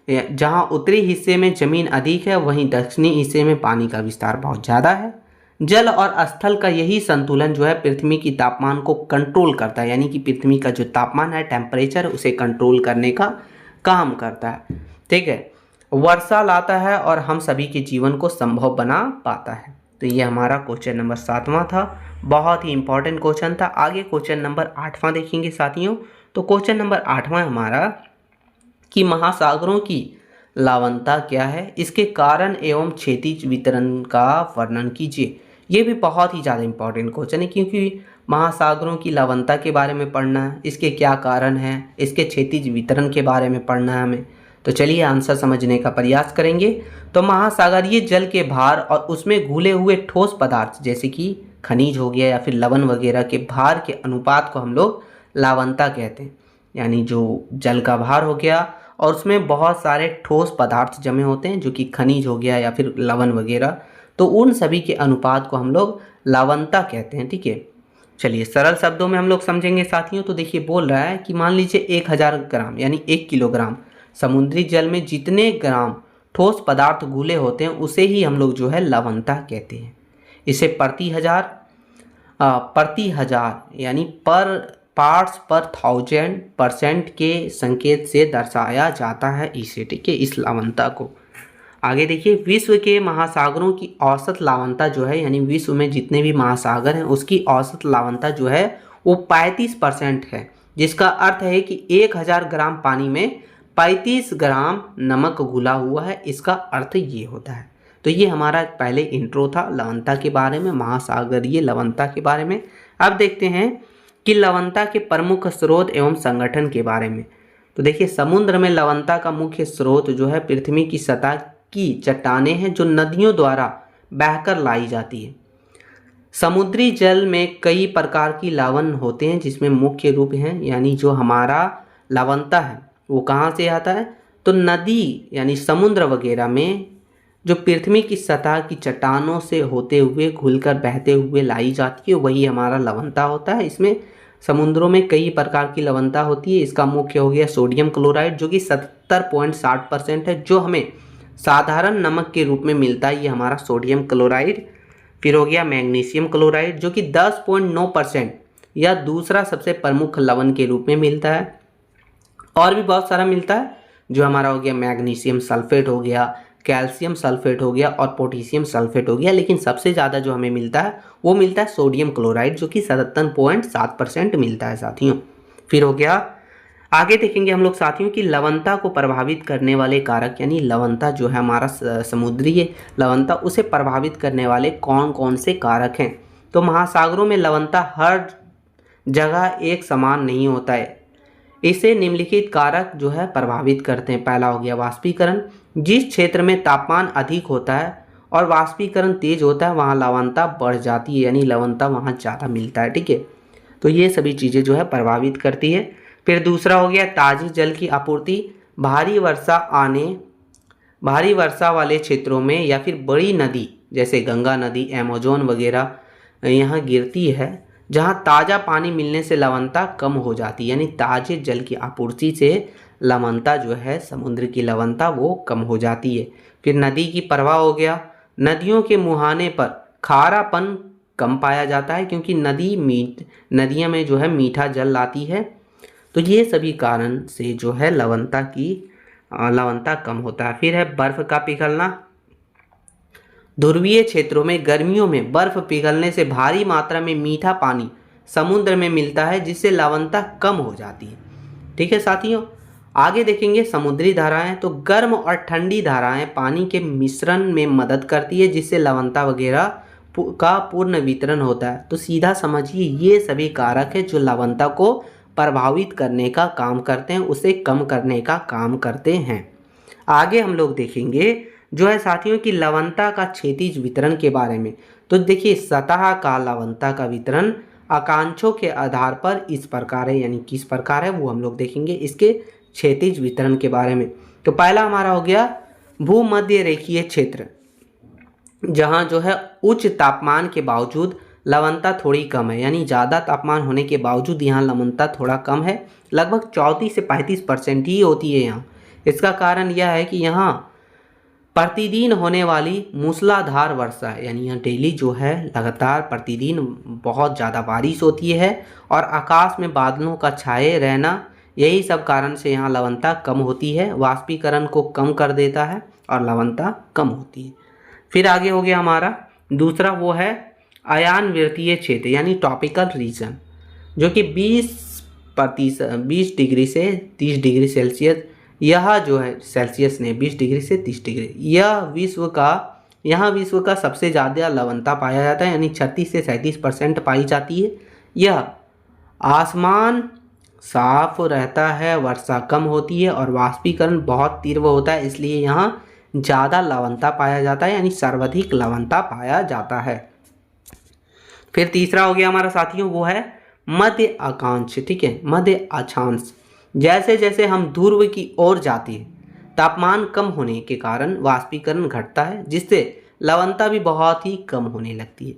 जहाँ उत्तरी हिस्से में जमीन अधिक है, वहीं दक्षिणी हिस्से में पानी का विस्तार बहुत ज़्यादा है। जल और स्थल का यही संतुलन जो है पृथ्वी की तापमान को कंट्रोल करता है, यानी कि पृथ्वी का जो तापमान है, टेम्परेचर, उसे कंट्रोल करने का काम करता है। ठीक है, वर्षा लाता है और हम सभी के जीवन को संभव बना पाता है। तो ये हमारा क्वेश्चन नंबर 7वां था, बहुत ही इंपॉर्टेंट क्वेश्चन था। आगे क्वेश्चन नंबर 8वां देखेंगे साथियों। तो क्वेश्चन नंबर 8वां हमारा कि महासागरों की लवणता क्या है, इसके कारण एवं क्षैतिज वितरण का वर्णन कीजिए। ये भी बहुत ही ज़्यादा इंपॉर्टेंट क्वेश्चन है, क्योंकि महासागरों की लवणता के बारे में पढ़ना है, इसके क्या कारण हैं, इसके क्षैतिज वितरण के बारे में पढ़ना है हमें। तो चलिए आंसर समझने का प्रयास करेंगे। तो महासागरीय जल के भार और उसमें घुले हुए ठोस पदार्थ जैसे कि खनिज हो गया या फिर लवण वगैरह के भार के अनुपात को हम लोग लवणता कहते हैं। यानी जो जल का भार हो गया और उसमें बहुत सारे ठोस पदार्थ जमे होते हैं जो कि खनिज हो गया या फिर लवण वगैरह, तो उन सभी के अनुपात को हम लोग लवणता कहते हैं। ठीक है, चलिए सरल शब्दों में हम लोग समझेंगे साथियों। तो देखिए बोल रहा है कि मान लीजिए 1000 ग्राम यानी 1 किलोग्राम समुद्री जल में जितने ग्राम ठोस पदार्थ घुले होते हैं उसे ही हम लोग जो है लवणता कहते हैं। इसे प्रति हजार यानी पर पार्ट्स पर 1000% के संकेत से दर्शाया जाता है इसे। ठीक है, इस लवणता को। आगे देखिए, विश्व के महासागरों की औसत लवणता जो है, यानी विश्व में जितने भी महासागर हैं उसकी औसत लवणता जो है वो 35% है, जिसका अर्थ है कि 1000 ग्राम पानी में 35 ग्राम नमक घुला हुआ है। इसका अर्थ ये होता है। तो ये हमारा पहले इंट्रो था लवणता के बारे में, महासागरीय लवणता के बारे में। अब देखते हैं कि लवणता के प्रमुख स्रोत एवं संगठन के बारे में। तो देखिए समुद्र में लवणता का मुख्य स्रोत जो है पृथ्वी की सतह की चट्टानें हैं जो नदियों द्वारा बहकर लाई जाती है। समुद्री जल में कई प्रकार की लवण होते हैं जिसमें मुख्य रूप हैं, यानी जो हमारा लवणता है वो कहाँ से आता है, तो नदी यानी समुद्र वगैरह में जो पृथ्वी की सतह की चट्टानों से होते हुए घुलकर बहते हुए लाई जाती है, वही हमारा लवणता होता है। इसमें समुद्रों में कई प्रकार की लवणता होती है। इसका मुख्य हो गया सोडियम क्लोराइड जो कि 70.60% है, जो हमें साधारण नमक के रूप में मिलता है, ये हमारा सोडियम क्लोराइड। फिर हो गया मैग्नीशियम क्लोराइड जो कि 10.9% या दूसरा सबसे प्रमुख लवण के रूप में मिलता है। और भी बहुत सारा मिलता है, जो हमारा हो गया मैग्नीशियम सल्फेट हो गया, कैल्शियम सल्फेट हो गया और पोटेशियम सल्फेट हो गया। लेकिन सबसे ज़्यादा जो हमें मिलता है वो मिलता है सोडियम क्लोराइड जो कि 77.7% मिलता है साथियों। फिर हो गया आगे देखेंगे हम लोग साथियों की लवणता को प्रभावित करने वाले कारक, यानी लवणता जो है हमारा समुद्री लवणता उसे प्रभावित करने वाले कौन कौन से कारक हैं। तो महासागरों में लवणता हर जगह एक समान नहीं होता है, इसे निम्नलिखित कारक जो है प्रभावित करते हैं। पहला हो गया वाष्पीकरण। जिस क्षेत्र में तापमान अधिक होता है और वाष्पीकरण तेज होता है वहाँ लवणता बढ़ जाती है, यानी लवणता वहाँ ज़्यादा मिलता है। ठीक है, तो ये सभी चीज़ें जो है प्रभावित करती है। फिर दूसरा हो गया ताज़े जल की आपूर्ति। भारी वर्षा वाले क्षेत्रों में या फिर बड़ी नदी जैसे गंगा नदी, अमेज़न वगैरह यहाँ गिरती है, जहाँ ताज़ा पानी मिलने से लवणता कम हो जाती है। यानी ताज़े जल की आपूर्ति से लवणता जो है, समुद्र की लवणता वो कम हो जाती है। फिर नदी की प्रवाह हो गया। नदियों के मुहाने पर खारापन कम पाया जाता है, क्योंकि नदियों में जो है मीठा जल लाती है। तो ये सभी कारण से जो है लवणता कम होता है। फिर है बर्फ का पिघलना। ध्रुवीय क्षेत्रों में गर्मियों में बर्फ पिघलने से भारी मात्रा में मीठा पानी समुद्र में मिलता है, जिससे लवणता कम हो जाती है। ठीक है साथियों, आगे देखेंगे समुद्री धाराएं। तो गर्म और ठंडी धाराएं पानी के मिश्रण में मदद करती है, जिससे लवणता वगैरह का पूर्ण वितरण होता है। तो सीधा समझिए ये सभी कारक है जो लवणता को प्रभावित करने का काम करते हैं, उसे कम करने का काम करते हैं। आगे हम लोग देखेंगे जो है साथियों की लवणता का क्षैतिज वितरण के बारे में। तो देखिए सतह का लवणता का वितरण अक्षांशों के आधार पर इस प्रकार है, यानी किस प्रकार है वो हम लोग देखेंगे इसके क्षैतिज वितरण के बारे में। तो पहला हमारा हो गया भूमध्य रेखीय क्षेत्र, जहाँ जो है उच्च तापमान के बावजूद लवणता थोड़ी कम है। यानी ज़्यादा तापमान होने के बावजूद यहाँ लवणता थोड़ा कम है, लगभग 34 से 35% ही होती है यहाँ। इसका कारण यह है कि यहाँ प्रतिदिन होने वाली मूसलाधार वर्षा है, यानी यहाँ डेली जो है लगातार प्रतिदिन बहुत ज़्यादा बारिश होती है, और आकाश में बादलों का छाए रहना, यही सब कारण से यहाँ लवणता कम होती है। वाष्पीकरण को कम कर देता है और लवणता कम होती है। फिर आगे हो गया हमारा दूसरा, वो है अयान वृत्तीय क्षेत्र यानी टॉपिकल रीजन, जो कि 20 डिग्री से 30 डिग्री सेल्सियस, यह जो है सेल्सियस ने 20 डिग्री से 30 डिग्री, यहाँ विश्व का सबसे ज़्यादा लवणता पाया जाता है, यानी 36 से 37% पाई जाती है। यह आसमान साफ रहता है, वर्षा कम होती है और वाष्पीकरण बहुत तीव्र होता है, इसलिए यहाँ ज़्यादा लवणता पाया जाता है, यानी सर्वाधिक लवणता पाया जाता है। फिर तीसरा हो गया हमारा साथियों, वो है मध्य अक्षांश। ठीक है, मध्य अक्षांश। जैसे जैसे हम ध्रुव की ओर जाते हैं, तापमान कम होने के कारण वाष्पीकरण घटता है, जिससे लवणता भी बहुत ही कम होने लगती है।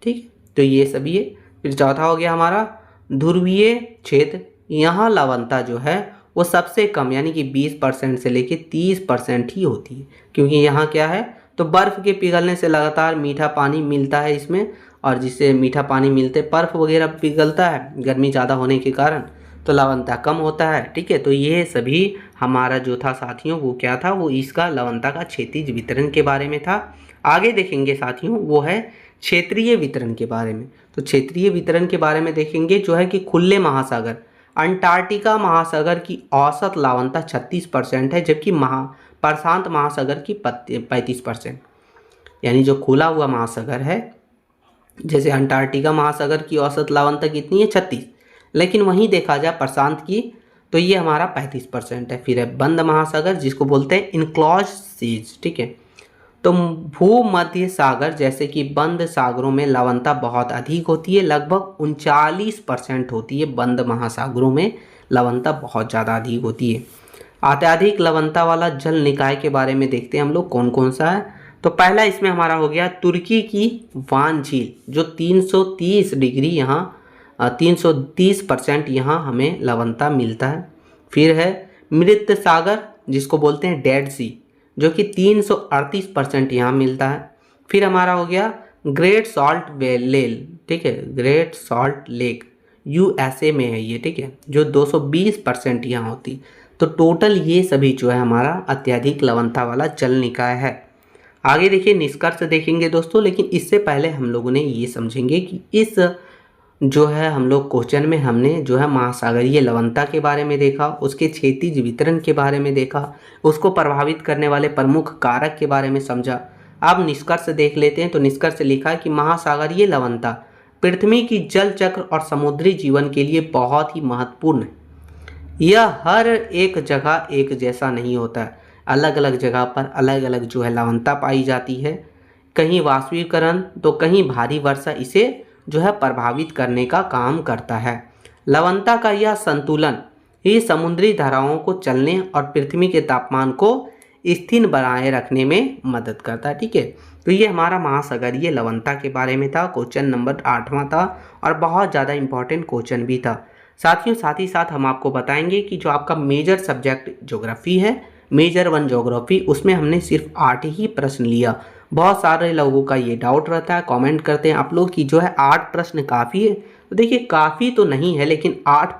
ठीक है, तो ये सभी है। फिर चौथा हो गया हमारा ध्रुवीय क्षेत्र। यहाँ लवणता जो है वो सबसे कम, यानी कि 20% से लेके 30% ही होती है, क्योंकि यहाँ क्या है, तो बर्फ़ के पिघलने से लगातार मीठा पानी मिलता है इसमें, और जिससे मीठा पानी मिलते बर्फ़ वगैरह पिघलता है गर्मी ज़्यादा होने के कारण, तो लवणता कम होता है। ठीक है, तो ये सभी हमारा जो था साथियों वो क्या था, वो इसका लवणता का क्षैतिज वितरण के बारे में था। आगे देखेंगे साथियों वो है क्षेत्रीय वितरण के बारे में। तो क्षेत्रीय वितरण के बारे में देखेंगे जो है कि खुले महासागर, अंटार्कटिका महासागर की औसत लवणता 36% है, जबकि प्रशांत महासागर की 35%। यानी जो खुला हुआ महासागर है, जैसे अंटार्कटिका महासागर की औसत लवणता कितनी है 36, लेकिन वहीं देखा जाए प्रशांत की तो ये हमारा 35% है। फिर है बंद महासागर, जिसको बोलते हैं इनक्लोज सीज। ठीक है, तो भूमध्य सागर जैसे कि बंद सागरों में लवणता बहुत अधिक होती है, लगभग 39% होती है। बंद महासागरों में लवणता बहुत ज़्यादा अधिक होती है। अत्यधिक लवणता वाला जल निकाय के बारे में देखते हैं हम लोग कौन कौन सा है। तो पहला इसमें हमारा हो गया तुर्की की वान झील, जो 330 डिग्री यहाँ 330% यहाँ हमें लवणता मिलता है। फिर है मृत सागर, जिसको बोलते हैं डेड सी, जो कि 338% यहाँ मिलता है। फिर हमारा हो गया ग्रेट सॉल्ट लेक। ठीक है, ग्रेट सॉल्ट लेक USA में है ये। ठीक है, जो 220% यहाँ होती। तो टोटल ये सभी जो है हमारा अत्यधिक लवणता वाला जल निकाय है। आगे देखिए निष्कर्ष देखेंगे दोस्तों, लेकिन इससे पहले हम लोगों ने ये समझेंगे कि इस जो है हम लोग क्वेश्चन में हमने जो है महासागरीय लवणता के बारे में देखा, उसके क्षैतिज वितरण के बारे में देखा, उसको प्रभावित करने वाले प्रमुख कारक के बारे में समझा। अब निष्कर्ष देख लेते हैं। तो निष्कर्ष लिखा है कि महासागरीय लवणता पृथ्वी की जल चक्र और समुद्री जीवन के लिए बहुत ही महत्वपूर्ण है। यह हर एक जगह एक जैसा नहीं होता है, अलग अलग जगह पर अलग अलग जो है लवणता पाई जाती है। कहीं वाष्पीकरण तो कहीं भारी वर्षा इसे जो है प्रभावित करने का काम करता है। लवणता का यह संतुलन ही समुद्री धाराओं को चलने और पृथ्वी के तापमान को स्थिर बनाए रखने में मदद करता है। ठीक है, तो ये हमारा महासागरीय लवणता के बारे में था। क्वेश्चन नंबर 8वां था और बहुत ज़्यादा इंपॉर्टेंट क्वेश्चन भी था। साथियों, साथ ही साथ हम आपको बताएंगे कि जो आपका मेजर सब्जेक्ट ज्योग्राफी है, मेजर 1 ज्योग्राफी, उसमें हमने सिर्फ 8 ही प्रश्न लिया। बहुत सारे लोगों का ये डाउट रहता है, कमेंट करते हैं आप लोग कि जो है 8 प्रश्न काफ़ी है। तो देखिए, काफ़ी तो नहीं है, लेकिन 8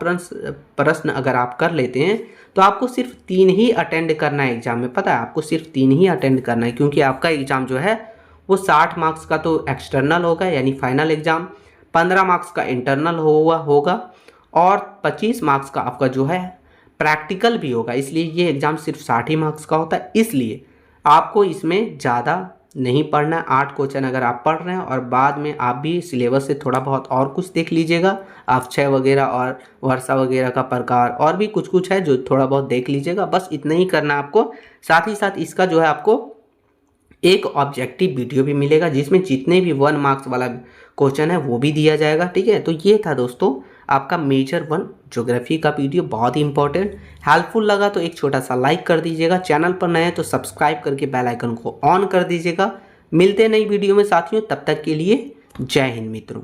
प्रश्न अगर आप कर लेते हैं तो आपको सिर्फ 3 ही अटेंड करना है एग्जाम में। पता है, आपको सिर्फ 3 ही अटेंड करना है, क्योंकि आपका एग्जाम जो है वो 60 मार्क्स का तो एक्सटर्नल होगा यानी फाइनल एग्जाम, 15 मार्क्स का इंटरनल होगा और 25 मार्क्स का आपका जो है प्रैक्टिकल भी होगा। इसलिए ये एग्ज़ाम सिर्फ 60 ही मार्क्स का होता है। इसलिए आपको इसमें ज़्यादा नहीं पढ़ना है। 8 क्वेश्चन अगर आप पढ़ रहे हैं और बाद में आप भी सिलेबस से थोड़ा बहुत और कुछ देख लीजिएगा, अक्षय वगैरह और वर्षा वगैरह का प्रकार और भी कुछ कुछ है जो थोड़ा बहुत देख लीजिएगा, बस इतना ही करना है आपको। साथ ही साथ इसका जो है आपको एक ऑब्जेक्टिव वीडियो भी मिलेगा जिसमें जितने भी 1 मार्क्स वाला क्वेश्चन है वो भी दिया जाएगा। ठीक है, तो ये था दोस्तों आपका मेजर 1 ज्योग्राफी का वीडियो, बहुत ही इंपॉर्टेंट। हेल्पफुल लगा तो एक छोटा सा लाइक कर दीजिएगा, चैनल पर नए हैं तो सब्सक्राइब करके बेल आइकन को ऑन कर दीजिएगा। मिलते हैं नई वीडियो में साथियों, तब तक के लिए जय हिंद मित्रों।